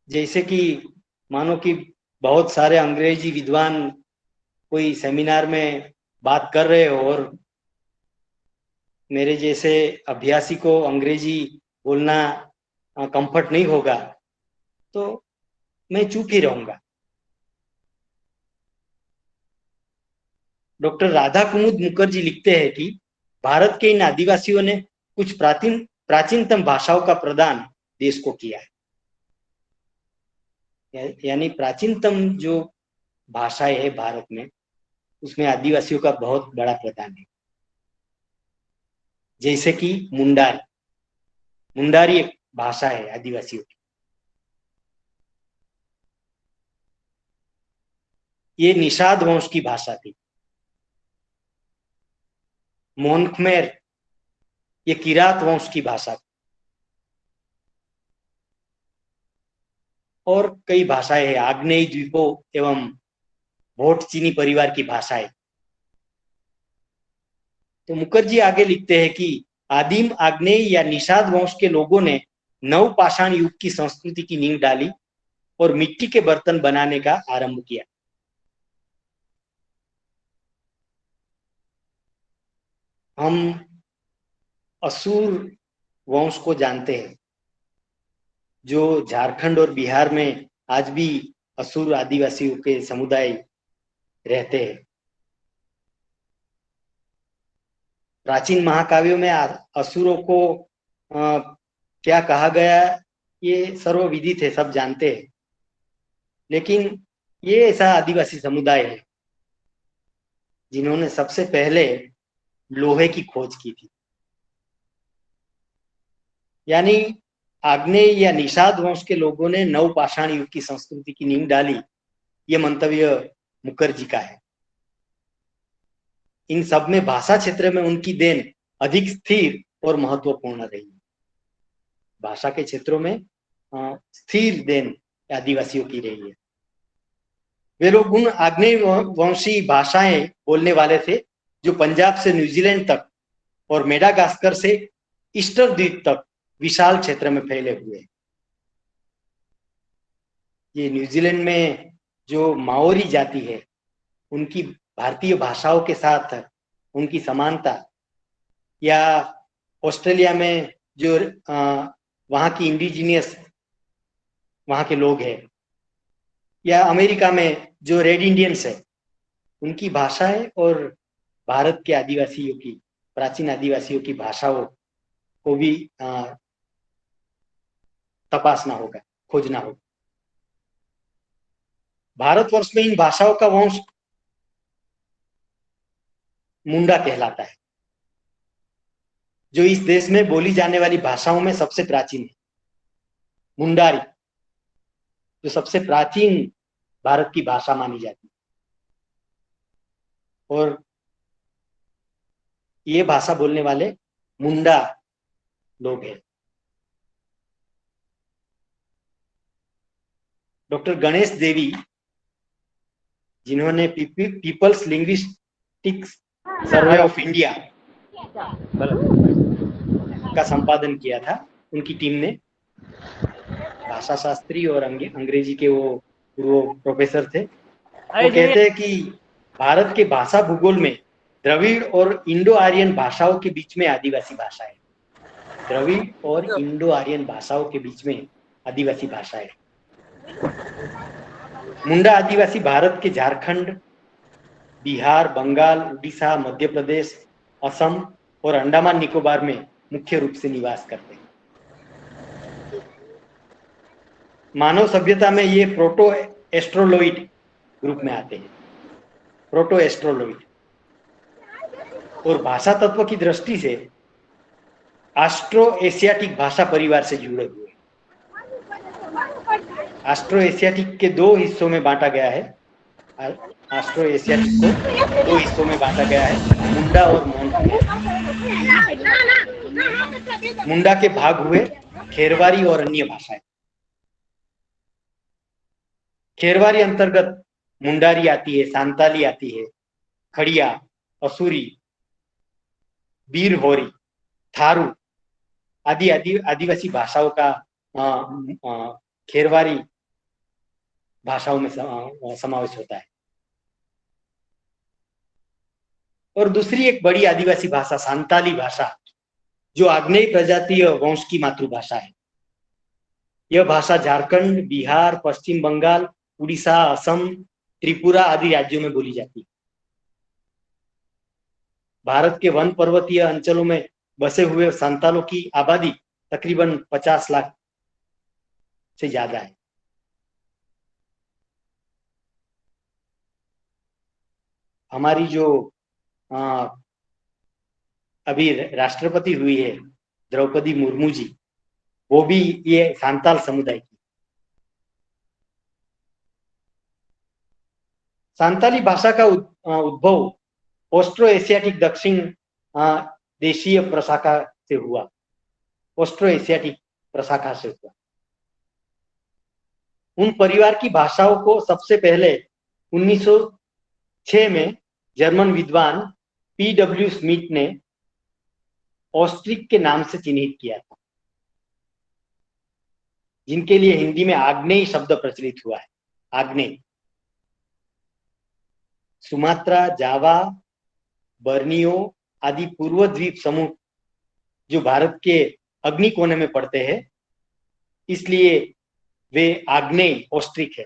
Speaker 3: जैसे कि मानो कि बहुत सारे अंग्रेजी विद्वान कोई सेमिनार में बात कर रहे हो और मेरे जैसे अभ्यासी को अंग्रेजी बोलना कंफर्ट नहीं होगा तो मैं चुप ही रहूंगा। डॉक्टर राधा कुमुद मुखर्जी लिखते हैं कि भारत के इन आदिवासियों ने कुछ प्राचीनतम भाषाओं का प्रदान देश को किया है। यानी प्राचीनतम जो भाषाएं है भारत में, उसमें आदिवासियों का बहुत बड़ा प्रदान है। जैसे कि मुंडारी एक भाषा है आदिवासियों की। ये निषाद वंश की भाषा थी। मोनखमेर ये किरात वंश की भाषा थी। और कई भाषाएं हैं, आग्नेय द्वीपों एवं भोट चीनी परिवार की भाषाएं। तो मुखर्जी आगे लिखते हैं कि आदिम आग्नेय या निषाद वंश के लोगों ने नवपाषाण युग की संस्कृति की नींव डाली और मिट्टी के बर्तन बनाने का आरंभ किया। हम असुर वंश को जानते हैं, जो झारखंड और बिहार में आज भी असुर आदिवासियों के समुदाय रहते हैं। प्राचीन महाकाव्यों में असुरों को क्या कहा गया ये सर्वविदित है, सब जानते हैं। लेकिन ये ऐसा आदिवासी समुदाय है जिन्होंने सबसे पहले लोहे की खोज की थी। यानी आग्नेय या निषाद वंश के लोगों ने नवपाषाण युग की संस्कृति की नींव डाली, ये मंतव्य मुखर्जी का है। इन सब में भाषा क्षेत्र में उनकी देन अधिक स्थिर और महत्वपूर्ण रही है। भाषा के क्षेत्रों में स्थिर देन आदिवासियों की रही है। वे लोग उन आग्नेय वंशी भाषाएं बोलने वाले थे जो पंजाब से न्यूजीलैंड तक और मेडागास्कर से ईस्टर द्वीप तक विशाल क्षेत्र में फैले हुए। ये न्यूजीलैंड में जो माओरी जाति है, उनकी भारतीय भाषाओं के साथ उनकी समानता, या ऑस्ट्रेलिया में जो वहाँ की इंडिजिनियस वहाँ के लोग हैं, या अमेरिका में जो रेड इंडियंस है, उनकी भाषाएं और भारत के आदिवासियों की, प्राचीन आदिवासियों की भाषाओं को भी तपासना होगा, खोजना होगा। भारतवर्ष में इन भाषाओं का वंश मुंडा कहलाता है, जो इस देश में बोली जाने वाली भाषाओं में सबसे प्राचीन है। मुंडारी जो सबसे प्राचीन भारत की भाषा मानी जाती है, और ये भाषा बोलने वाले मुंडा लोग हैं। डॉक्टर गणेश देवी, जिन्होंने people's linguistics survey of India का संपादन किया था, उनकी टीम ने, भाषा शास्त्री और अंग्रेजी के वो पूर्व प्रोफेसर थे, वो कहते हैं कि भारत के भाषा भूगोल में द्रविड़ और इंडो आर्यन भाषाओं के बीच में आदिवासी भाषा है। द्रविड़ और इंडो आर्यन भाषाओं के बीच में आदिवासी भाषा है। मुंडा आदिवासी भारत के झारखंड, बिहार, बंगाल, उड़ीसा, मध्य प्रदेश, असम और अंडमान निकोबार में मुख्य रूप से निवास करते हैं। मानव सभ्यता में ये प्रोटो एस्ट्रोलॉइड ग्रुप में आते हैं, प्रोटो एस्ट्रोलॉइड। और भाषा तत्व की दृष्टि से ऑस्ट्रो एशियाटिक भाषा परिवार से जुड़े हुए। ऑस्ट्रो एशियाटिक के दो हिस्सों में बांटा गया है। ऑस्ट्रो एशियाटिक को दो हिस्सों में बांटा गया है, मुंडा और मोन। मुंडा के भाग हुए खेरवारी और अन्य भाषाएं। खेरवारी अंतर्गत मुंडारी आती है, सांताली आती है, खड़िया, असुरी, बीरहोरी, थारू आदि आदिवासी भाषाओं का खेरवारी भाषाओं में समावेश होता है। और दूसरी एक बड़ी आदिवासी भाषा सांताली भाषा, जो आग्नेय प्रजातीय वंश की मातृभाषा है। यह भाषा झारखंड, बिहार, पश्चिम बंगाल, उड़ीसा, असम, त्रिपुरा आदि राज्यों में बोली जाती है। भारत के वन पर्वतीय अंचलों में बसे हुए संतालों की आबादी तकरीबन 50 लाख से ज्यादा है। हमारी जो अभी राष्ट्रपति हुई है द्रौपदी मुर्मू जी, वो भी ये सांताल समुदाय की। सांताली भाषा का उद्भव ऑस्ट्रो एशियाटिक दक्षिण देशीय प्रशाखा से हुआ। ऑस्ट्रो एशियाटिक प्रशाखा से हुआ। उन परिवार की भाषाओं को सबसे पहले 1906 में जर्मन विद्वान P.W. स्मिथ ने ऑस्ट्रिक के नाम से चिन्हित किया था, जिनके लिए हिंदी में आग्नेय शब्द प्रचलित हुआ है। आग्नेय सुमात्रा, जावा, बर्नियो आदि पूर्व द्वीप समूह जो भारत के अग्नि कोने में पड़ते हैं, इसलिए वे आग्नेय ऑस्ट्रिक है।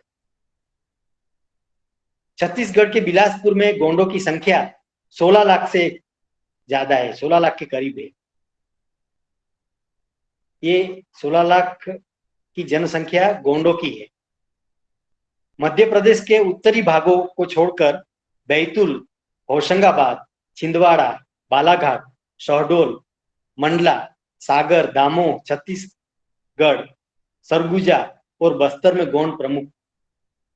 Speaker 3: छत्तीसगढ़ के बिलासपुर में गोंडों की संख्या 16 लाख से ज्यादा है, 16 लाख के करीब है। ये 16 लाख की जनसंख्या गोंडों की है। मध्य प्रदेश के उत्तरी भागों को छोड़कर बैतूल, होशंगाबाद, छिंदवाड़ा, बालाघाट, शहडोल, मंडला, सागर, दामोह, छत्तीसगढ़, सरगुजा और बस्तर में गोंड प्रमुख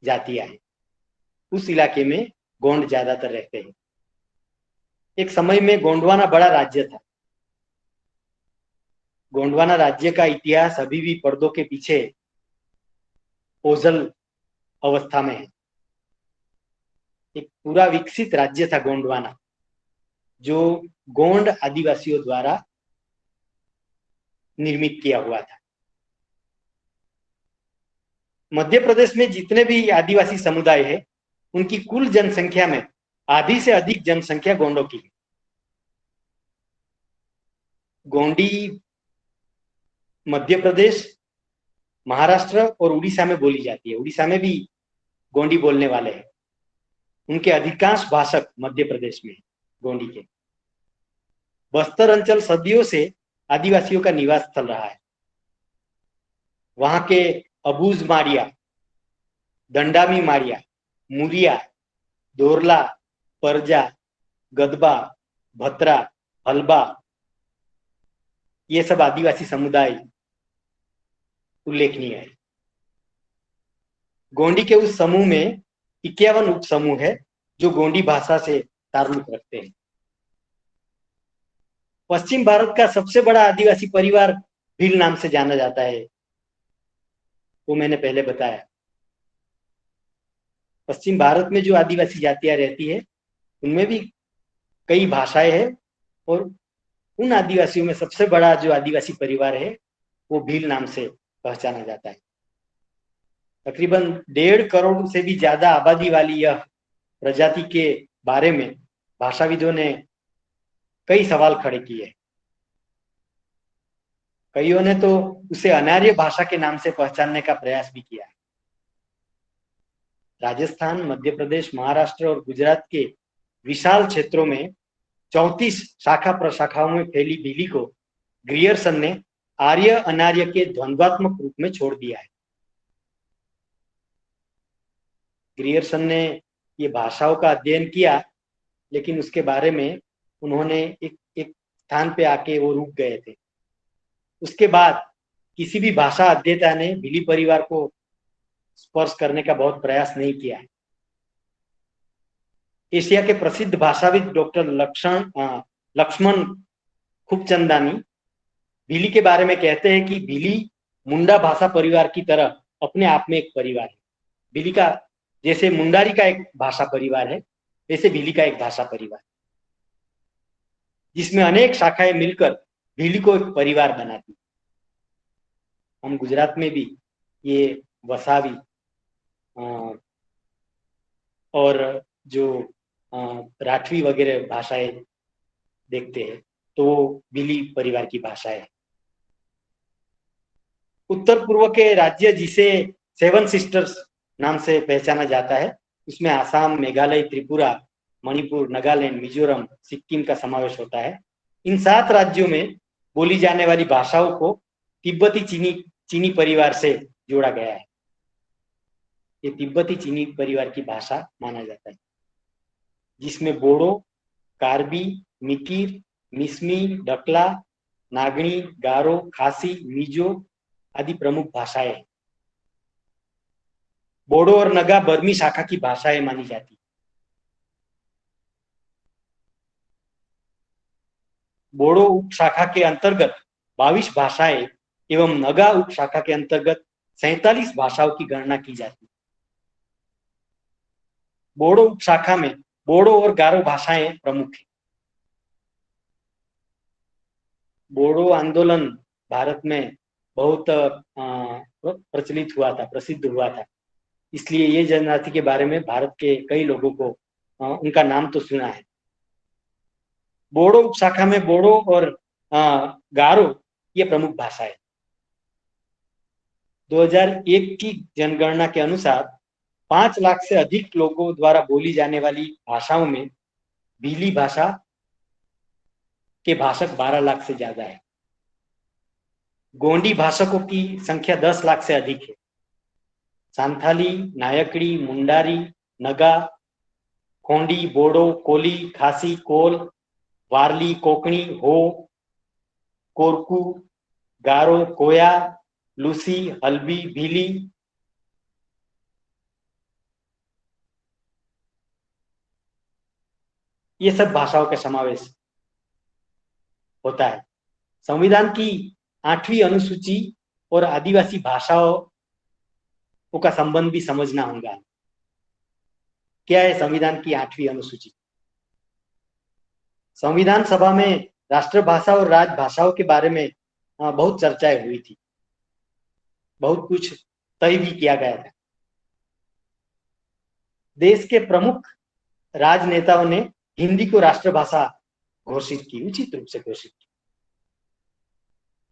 Speaker 3: जातियां हैं। उस इलाके में गोंड ज्यादातर रहते हैं। एक समय में गोंडवाना बड़ा राज्य था। गोंडवाना राज्य का इतिहास अभी भी पर्दों के पीछे ओझल अवस्था में है। एक पूरा विकसित राज्य था गोंडवाना, जो गोंड आदिवासियों द्वारा निर्मित किया हुआ था। मध्य प्रदेश में जितने भी आदिवासी समुदाय है, उनकी कुल जनसंख्या में आधी से अधिक जनसंख्या गोंडों की है। गोंडी मध्य प्रदेश, महाराष्ट्र और उड़ीसा में बोली जाती है। उड़ीसा में भी गोंडी बोलने वाले हैं। उनके अधिकांश भाषक मध्य प्रदेश में गोंडी के। बस्तर अंचल सदियों से आदिवासियों का निवास स्थल रहा है। वहां के अबूज माड़िया दंडामी माड़िया, मुरिया, दोरला, परजा, गदबा, भत्रा, हलबा, ये सब आदिवासी समुदाय उल्लेखनीय है। गोंडी के उस समूह में 51 उप समूह है जो गोंडी भाषा से ताल्लुक रखते हैं। पश्चिम भारत का सबसे बड़ा आदिवासी परिवार भील नाम से जाना जाता है, वो मैंने पहले बताया। पश्चिम भारत में जो आदिवासी जातियां रहती है उनमें भी कई भाषाएं हैं और उन आदिवासियों में सबसे बड़ा जो आदिवासी परिवार है वो भील नाम से पहचाना जाता है। तकरीबन 1.5 करोड़ से भी ज्यादा आबादी वाली यह प्रजाति के बारे में भाषाविदों ने कई सवाल खड़े किए। कईयों ने तो उसे अनार्य भाषा के नाम से पहचानने का प्रयास भी किया है। राजस्थान, मध्य प्रदेश, महाराष्ट्र और गुजरात के विशाल क्षेत्रों में 34 शाखा प्रशाखाओं में फैली भीली को ग्रियर्सन ने आर्य अनार्य के द्वंद्वात्मक रूप में छोड़ दिया है। ग्रियर्सन ने ये भाषाओं का अध्ययन किया, लेकिन उसके बारे में उन्होंने एक स्थान पे आके वो रुक गए थे। उसके बाद किसी भी भाषा अध्येता ने भीली परिवार को स्पर्श करने का बहुत प्रयास नहीं किया है। एशिया के प्रसिद्ध भाषाविद डॉक्टर लक्ष्मण खुबचंदानी भीली के बारे में कहते हैं कि भीली मुंडा भाषा परिवार की तरह अपने आप में एक परिवार है। भीली का जैसे मुंडारी का एक भाषा परिवार है, वैसे भीली का एक भाषा परिवार, जिसमें अनेक शाखाएं मिलकर भीली को एक परिवार बनाती। हम गुजरात में भी ये वसावी और जो राठवी वगैरह भाषाएं देखते हैं तो भीली परिवार की भाषा है। उत्तर पूर्व के राज्य जिसे 7 सिस्टर्स नाम से पहचाना जाता है, उसमें आसाम, मेघालय, त्रिपुरा, मणिपुर, नागालैंड, मिजोरम, सिक्किम का समावेश होता है। इन 7 राज्यों में बोली जाने वाली भाषाओं को तिब्बती चीनी परिवार से जोड़ा गया है। ये तिब्बती चीनी परिवार की भाषा माना जाता है, जिसमें बोडो, कार्बी, मिकिर, मिसमी, डकला, नागणी, गारो, खासी, मिजो आदि प्रमुख भाषाएं हैं। बोडो और नगा बर्मी शाखा की भाषाएं मानी जाती। बोडो उप शाखा के अंतर्गत 22 भाषाएं एवं नगा उप शाखा के अंतर्गत 47 भाषाओं की गणना की जाती। बोडो उप शाखा में बोडो और गारो भाषाएं प्रमुख हैं। बोडो आंदोलन भारत में बहुत प्रचलित हुआ था, प्रसिद्ध हुआ था, इसलिए ये जनजाति के बारे में भारत के कई लोगों को उनका नाम तो सुना है। बोडो उपशाखा में बोडो और गारो ये प्रमुख भाषा है। 2001 की जनगणना के अनुसार 5 लाख से अधिक लोगों द्वारा बोली जाने वाली भाषाओं में भीली भाषा के भाषक 12 लाख से ज्यादा है। गोंडी भाषकों की संख्या 10 लाख से अधिक है। सांथाली, नायकड़ी, मुंडारी, नगा, खोंडी, बोडो, कोली, खासी, कोल, वारली, कोकणी, हो, कोरकू, गारो, कोया, लूसी, हल्बी, भीली, ये सब भाषाओं का समावेश होता है। संविधान की 8वीं अनुसूची और आदिवासी भाषाओं का संबंध भी समझना होगा। क्या है संविधान की 8वीं अनुसूची? संविधान सभा में राष्ट्रभाषा और राजभाषाओं के बारे में बहुत चर्चाएं हुई थी, बहुत कुछ तय भी किया गया था। देश के प्रमुख राजनेताओं ने हिंदी को राष्ट्रभाषा घोषित की, उचित रूप से घोषित की।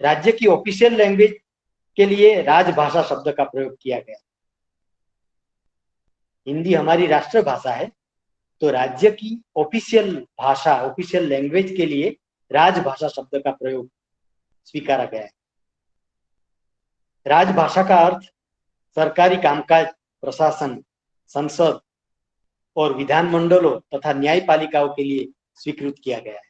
Speaker 3: राज्य की ऑफिशियल लैंग्वेज के लिए राजभाषा शब्द का प्रयोग किया गया। हिंदी हमारी राष्ट्रभाषा है, तो राज्य की ऑफिशियल भाषा, ऑफिशियल लैंग्वेज के लिए राजभाषा शब्द का प्रयोग स्वीकारा गया है। राजभाषा का अर्थ सरकारी कामकाज प्रशासन, संसद और विधानमंडलों तथा न्यायपालिकाओं के लिए स्वीकृत किया गया है।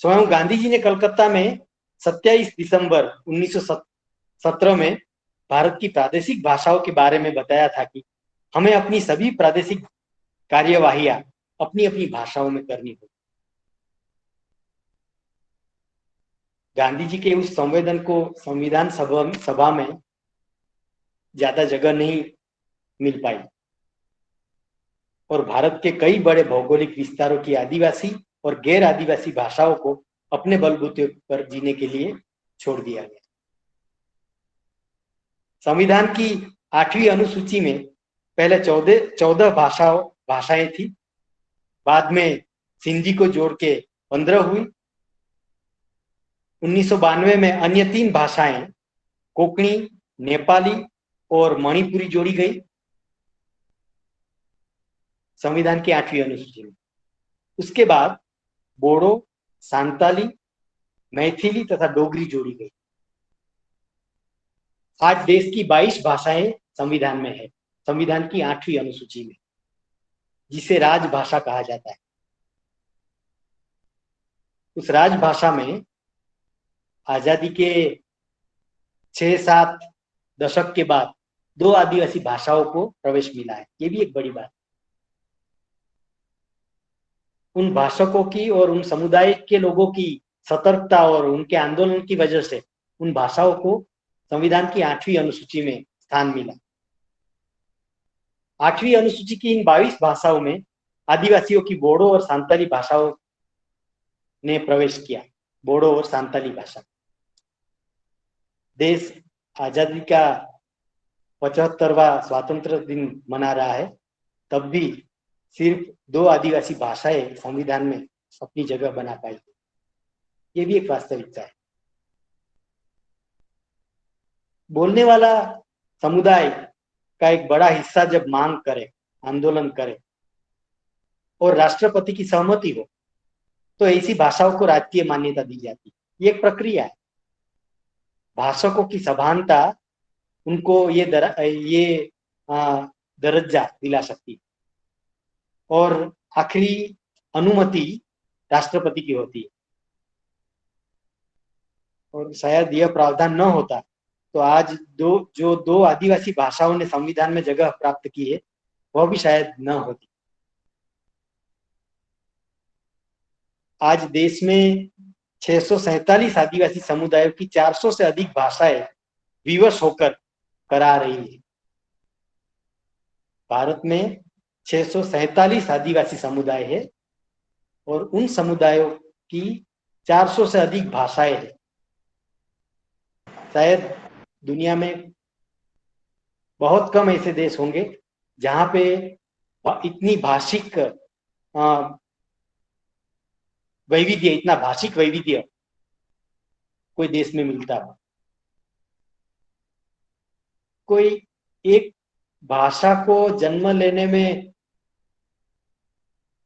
Speaker 3: स्वयं गांधी जी ने कलकत्ता में 27 दिसंबर 1917 में भारत की प्रादेशिक भाषाओं के बारे में बताया था कि हमें अपनी सभी प्रादेशिक कार्यवाहियां अपनी अपनी भाषाओं में करनी होगी। गांधी जी के उस संवेदन को संविधान सभा में ज्यादा जगह नहीं मिल पाई और भारत के कई बड़े भौगोलिक विस्तारों की आदिवासी और गैर आदिवासी भाषाओं को अपने बलबूते पर जीने के लिए छोड़ दिया गया। संविधान की 8वीं अनुसूची में पहले 14 भाषाएं थी, बाद में सिंधी को जोड़ के 15 हुई। 1992 में अन्य 3 भाषाएं कोंकणी, नेपाली और मणिपुरी जोड़ी गई संविधान की 8वीं अनुसूची में। उसके बाद बोडो, सांताली, मैथिली तथा डोगरी जोड़ी गई। आज देश की 22 भाषाएं संविधान में है, संविधान की 8वीं अनुसूची में, जिसे राजभाषा कहा जाता है। उस राजभाषा में आजादी के 6-7 दशक के बाद 2 आदिवासी भाषाओं को प्रवेश मिला है। ये भी एक बड़ी बात। उन भाषकों की और उन समुदाय के लोगों की सतर्कता और उनके आंदोलन की वजह से उन भाषाओं को संविधान की 8वीं अनुसूची में स्थान मिला। 8वीं अनुसूची की इन 22 भाषाओं में आदिवासियों की बोडो और सांताली भाषाओं ने प्रवेश किया। बोडो और सांताली भाषा। देश आजादी का 75वां स्वतंत्र दिन मना रहा है, तब भी सिर्फ 2 आदिवासी भाषाएं संविधान में अपनी जगह बना पाई। ये भी एक वास्तविकता है। बोलने वाला समुदाय का एक बड़ा हिस्सा जब मांग करे, आंदोलन करे और राष्ट्रपति की सहमति हो, तो ऐसी भाषाओं को राजकीय मान्यता दी जाती है। ये एक प्रक्रिया है। भाषकों की सभानता उनको ये दर्जा दिला सकती है और आखिरी अनुमति राष्ट्रपति की होती है। और शायद यह प्रावधान न होता तो आज जो दो आदिवासी भाषाओं ने संविधान में जगह प्राप्त की है, वह भी शायद न होती। आज देश में 647 आदिवासी समुदायों की 400 से अधिक भाषाएं विवश होकर करा रही है। भारत में 647 आदिवासी समुदाय है और उन समुदायों की 400 से अधिक भाषाएं हैं। शायद दुनिया में बहुत कम ऐसे देश होंगे जहां पे इतनी भाषिक वैविध्य, इतना भाषिक वैविध्य कोई देश में मिलता हो। कोई एक भाषा को जन्म लेने में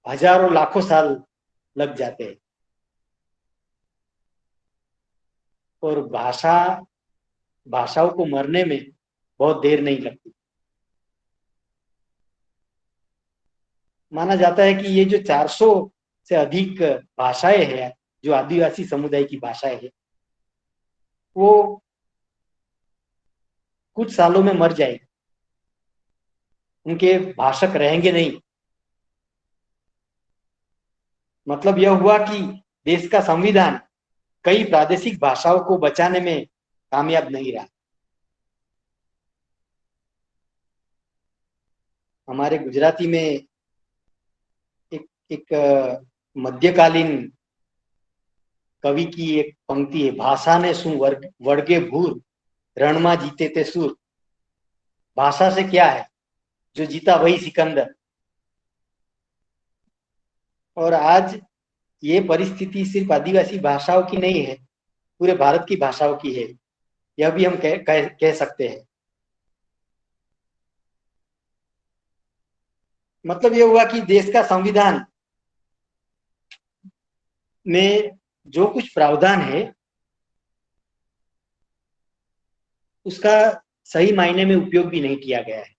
Speaker 3: हजारों लाखों साल लग जाते हैं और भाषाओं को मरने में बहुत देर नहीं लगती। माना जाता है कि ये जो 400 से अधिक भाषाएं हैं, जो आदिवासी समुदाय की भाषाएं हैं, वो कुछ सालों में मर जाएगी। उनके भाषक रहेंगे नहीं। मतलब यह हुआ कि देश का संविधान कई प्रादेशिक भाषाओं को बचाने में कामयाब नहीं रहा। हमारे गुजराती में एक मध्यकालीन कवि की एक पंक्ति है, भाषा ने शू वड़गे भूर, रण में जीते ते सूर। भाषा से क्या है, जो जीता वही सिकंदर। और आज ये परिस्थिति सिर्फ आदिवासी भाषाओं की नहीं है, पूरे भारत की भाषाओं की है। यह भी हम कह सकते हैं। मतलब यह हुआ कि देश का संविधान में जो कुछ प्रावधान है, उसका सही मायने में उपयोग भी नहीं किया गया है,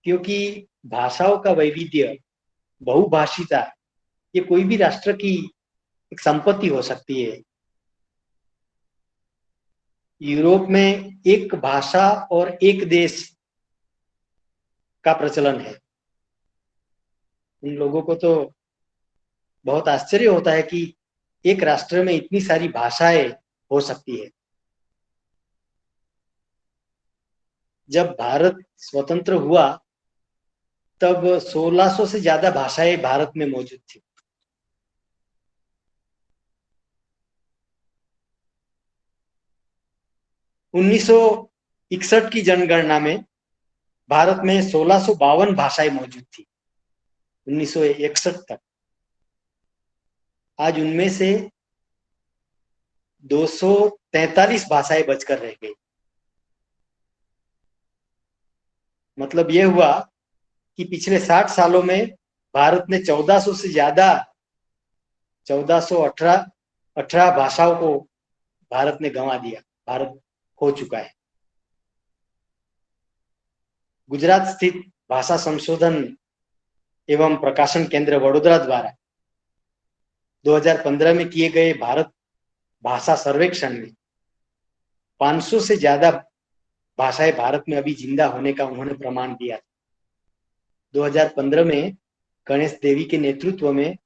Speaker 3: क्योंकि भाषाओं का वैविध्य, बहुभाषिता, ये कोई भी राष्ट्र की एक संपत्ति हो सकती है। यूरोप में एक भाषा और एक देश का प्रचलन है। उन लोगों को तो बहुत आश्चर्य होता है कि एक राष्ट्र में इतनी सारी भाषाएं हो सकती है। जब भारत स्वतंत्र हुआ तब 1600 से ज्यादा भाषाएं भारत में मौजूद थी। उन्नीस सौ इकसठ की जनगणना में भारत में 1652 भाषाएं मौजूद थी, 1961 तक। आज उनमें से 243 भाषाएं बचकर रह गई। मतलब यह हुआ कि पिछले 60 सालों में भारत ने 1400 से ज्यादा 1418 भाषाओं को भारत ने गंवा दिया, भारत खो चुका है। गुजरात स्थित भाषा संशोधन एवं प्रकाशन केंद्र वडोदरा द्वारा 2015 में किए गए भारत भाषा सर्वेक्षण में 500 से ज्यादा भाषाएं भारत में अभी जिंदा होने का उन्होंने प्रमाण दिया। 2015 में गणेश देवी के नेतृत्व में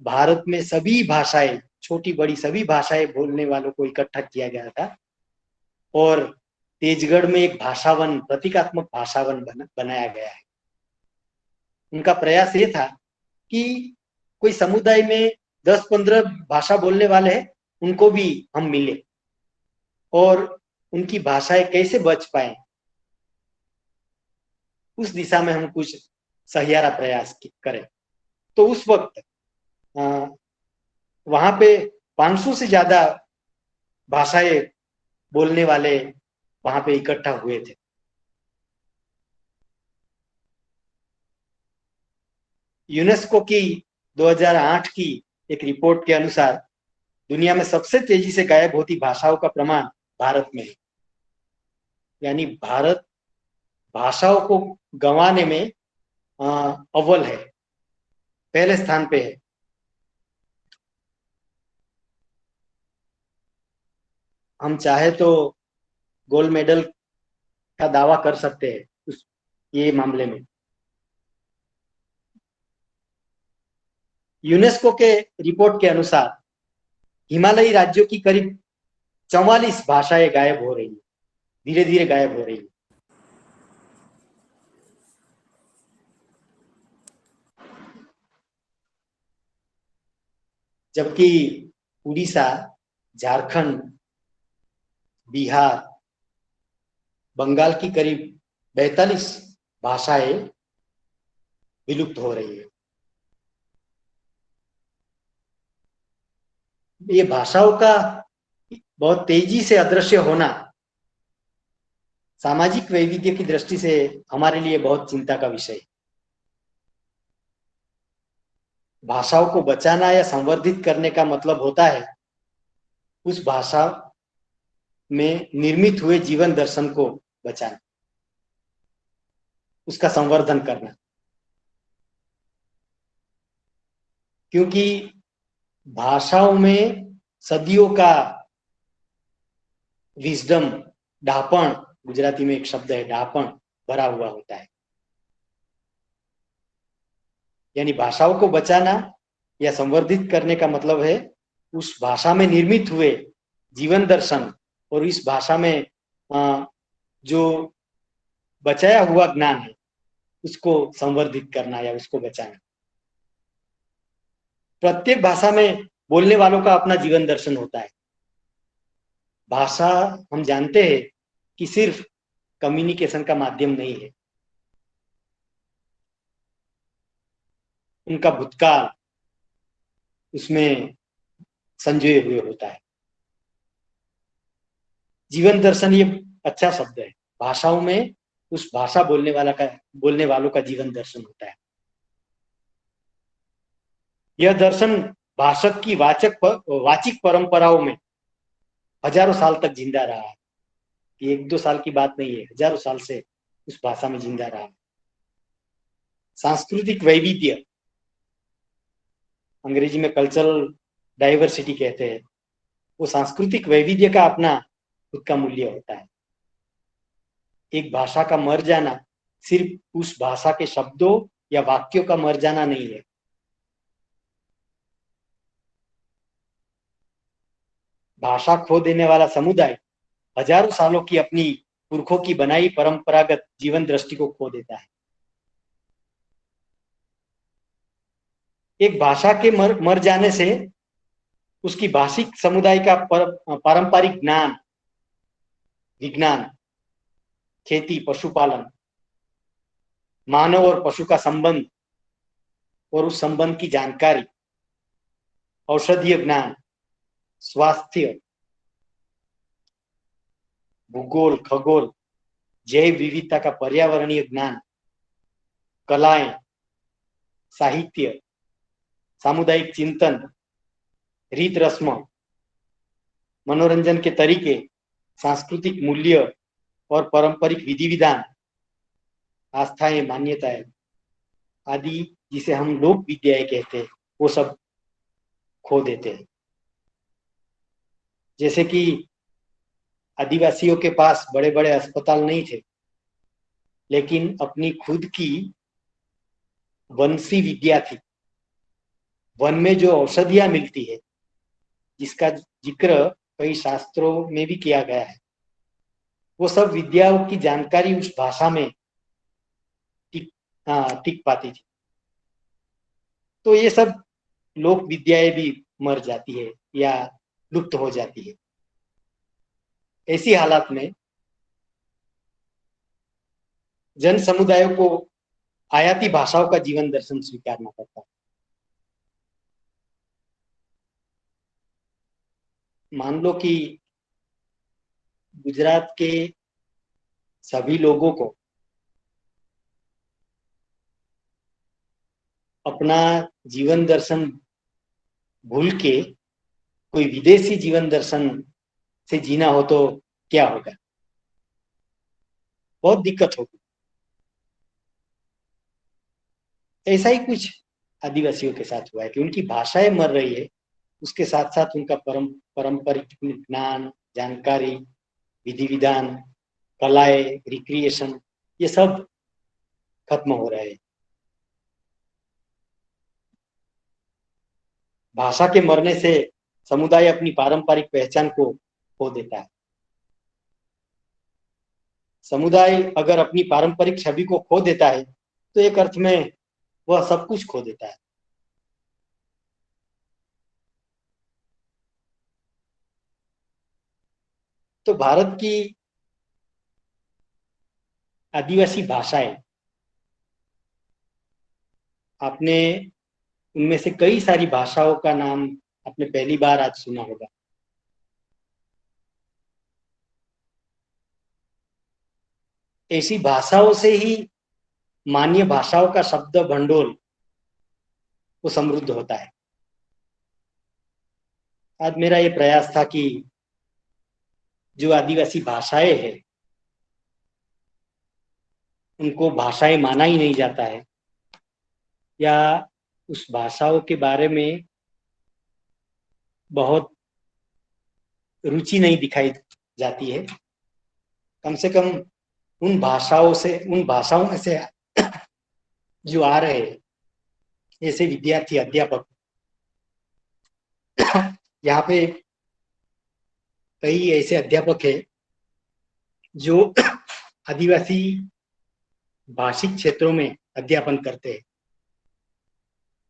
Speaker 3: भारत में सभी भाषाएं, छोटी बड़ी सभी भाषाएं बोलने वालों को इकट्ठा किया गया था और तेजगढ़ में एक भाषावन, प्रतीकात्मक भाषावन बनाया गया है। उनका प्रयास ये था कि कोई समुदाय में 10-15 भाषा बोलने वाले हैं, उनको भी हम मिले और उनकी भाषाएं कैसे बच पाए, उस दिशा में हम कुछ सहियारा प्रयास करें। तो उस वक्त वहां पे 500 से ज्यादा भाषाएं बोलने वाले वहां पे इकट्ठा हुए थे। यूनेस्को की 2008 की एक रिपोर्ट के अनुसार दुनिया में सबसे तेजी से गायब होती भाषाओं का प्रमाण भारत में है। यानी भारत भाषाओं को गंवाने में अव्वल है, पहले स्थान पे है। हम चाहे तो गोल्ड मेडल का दावा कर सकते हैं ये मामले में। यूनेस्को के रिपोर्ट के अनुसार हिमालयी राज्यों की करीब 44 भाषाएं गायब हो रही है, धीरे धीरे गायब हो रही है। जबकि उड़ीसा, झारखंड, बिहार, बंगाल की करीब 42 भाषाएं विलुप्त हो रही है। ये भाषाओं का बहुत तेजी से अदृश्य होना सामाजिक वैविध्य की दृष्टि से हमारे लिए बहुत चिंता का विषय है। भाषाओं को बचाना या संवर्धित करने का मतलब होता है उस भाषा में निर्मित हुए जीवन दर्शन को बचाना, उसका संवर्धन करना। क्योंकि भाषाओं में सदियों का विजडम, ढापण, गुजराती में एक शब्द है ढापण, भरा हुआ होता है। यानी भाषाओं को बचाना या संवर्धित करने का मतलब है उस भाषा में निर्मित हुए जीवन दर्शन और इस भाषा में जो बचाया हुआ ज्ञान है उसको संवर्धित करना या उसको बचाना। प्रत्येक भाषा में बोलने वालों का अपना जीवन दर्शन होता है। भाषा हम जानते हैं कि सिर्फ कम्युनिकेशन का माध्यम नहीं है, उनका भूतकाल उसमें संजोए हुए होता है। जीवन दर्शन ये अच्छा शब्द है। भाषाओं में उस भाषा बोलने वालों का जीवन दर्शन होता है। यह दर्शन भाषक की वाचिक परंपराओं में हजारों साल तक जिंदा रहा है। ये 1-2 साल की बात नहीं है, हजारों साल से उस भाषा में जिंदा रहा। सांस्कृतिक वैविध्य, अंग्रेजी में कल्चरल डाइवर्सिटी कहते हैं, वो सांस्कृतिक वैविध्य का अपना खुद का मूल्य होता है। एक भाषा का मर जाना सिर्फ उस भाषा के शब्दों या वाक्यों का मर जाना नहीं है। भाषा खो देने वाला समुदाय हजारों सालों की अपनी पुरखों की बनाई परंपरागत जीवन दृष्टि को खो देता है। एक भाषा के मर जाने से उसकी भाषिक समुदाय का पारंपरिक ज्ञान, विज्ञान, खेती, पशुपालन, मानव और पशु का संबंध और उस संबंध की जानकारी, औषधीय ज्ञान, स्वास्थ्य, भूगोल, खगोल, जैव विविधता का पर्यावरणीय ज्ञान, कलाएं, साहित्य, सामुदायिक चिंतन, रीत रस्म, मनोरंजन के तरीके, सांस्कृतिक मूल्य और पारंपरिक विधि विधान, आस्थाएं, मान्यताएं आदि जिसे हम लोक विद्याएं कहते हैं, वो सब खो देते हैं। जैसे कि आदिवासियों के पास बड़े बड़े अस्पताल नहीं थे, लेकिन अपनी खुद की वंशी विद्या थी। वन में जो औषधियां मिलती है, जिसका जिक्र कई शास्त्रों में भी किया गया है, वो सब विद्याओं की जानकारी उस भाषा में टिक पाती थी। तो ये सब लोक विद्याएं भी मर जाती है या लुप्त हो जाती है। ऐसी हालात में जन समुदायों को आयाती भाषाओं का जीवन दर्शन स्वीकारना पड़ता है। मान लो कि गुजरात के सभी लोगों को अपना जीवन दर्शन भूल के कोई विदेशी जीवन दर्शन से जीना हो तो क्या होगा? बहुत दिक्कत होगी। ऐसा ही कुछ आदिवासियों के साथ हुआ है कि उनकी भाषाएं मर रही है, उसके साथ साथ उनका पारंपरिक ज्ञान, जानकारी, विधि विधान, कलाएं, रिक्रिएशन, ये सब खत्म हो रहे हैं। भाषा के मरने से समुदाय अपनी पारंपरिक पहचान को खो देता है। समुदाय अगर अपनी पारंपरिक छवि को खो देता है तो एक अर्थ में वह सब कुछ खो देता है। तो भारत की आदिवासी भाषाएं, आपने उनमें से कई सारी भाषाओं का नाम आपने पहली बार आज सुना होगा। ऐसी भाषाओं से ही मान्य भाषाओं का शब्द भंडोल वो समृद्ध होता है। आज मेरा ये प्रयास था कि जो आदिवासी भाषाएं हैं उनको भाषाएं माना ही नहीं जाता है, या उस भाषाओं के बारे में बहुत रुचि नहीं दिखाई जाती है। कम से कम उन भाषाओं में से जो आ रहे हैं ऐसे विद्यार्थी, अध्यापक, यहाँ पे कई ऐसे अध्यापक हैं जो आदिवासी भाषिक क्षेत्रों में अध्यापन करते हैं।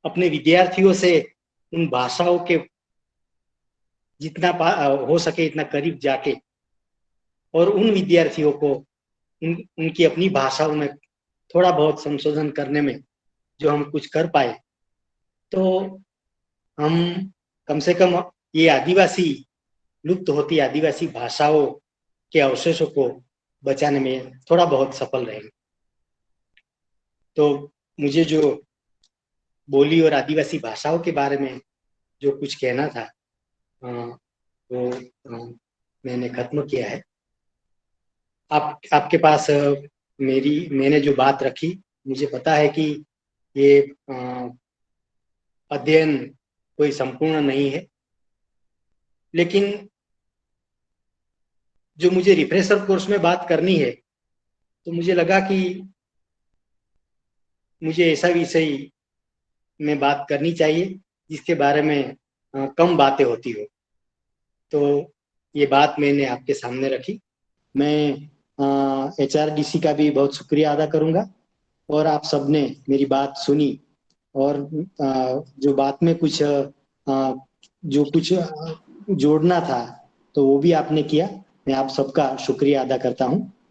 Speaker 3: अपने विद्यार्थियों से उन भाषाओं के जितना हो सके इतना करीब जाके और उन विद्यार्थियों को उनकी अपनी भाषाओं में थोड़ा बहुत संशोधन करने में जो हम कुछ कर पाए, तो हम कम से कम ये आदिवासी लुप्त होती आदिवासी भाषाओं के अवशेषों को बचाने में थोड़ा बहुत सफल रहेंगे। तो मुझे जो बोली और आदिवासी भाषाओं के बारे में जो कुछ कहना था वो मैंने खत्म किया है। आपके पास मैंने जो बात रखी, मुझे पता है कि ये अध्ययन कोई संपूर्ण नहीं है, लेकिन जो मुझे रिफ्रेशर कोर्स में बात करनी है, तो मुझे लगा कि मुझे ऐसा विषय में बात करनी चाहिए जिसके बारे में कम बातें होती हो। तो ये बात मैंने आपके सामने रखी। मैं HRDC का भी बहुत शुक्रिया अदा करूंगा, और आप सबने मेरी बात सुनी, और जो बात में कुछ जो कुछ जोड़ना था तो वो भी आपने किया। मैं आप सबका शुक्रिया अदा करता हूं।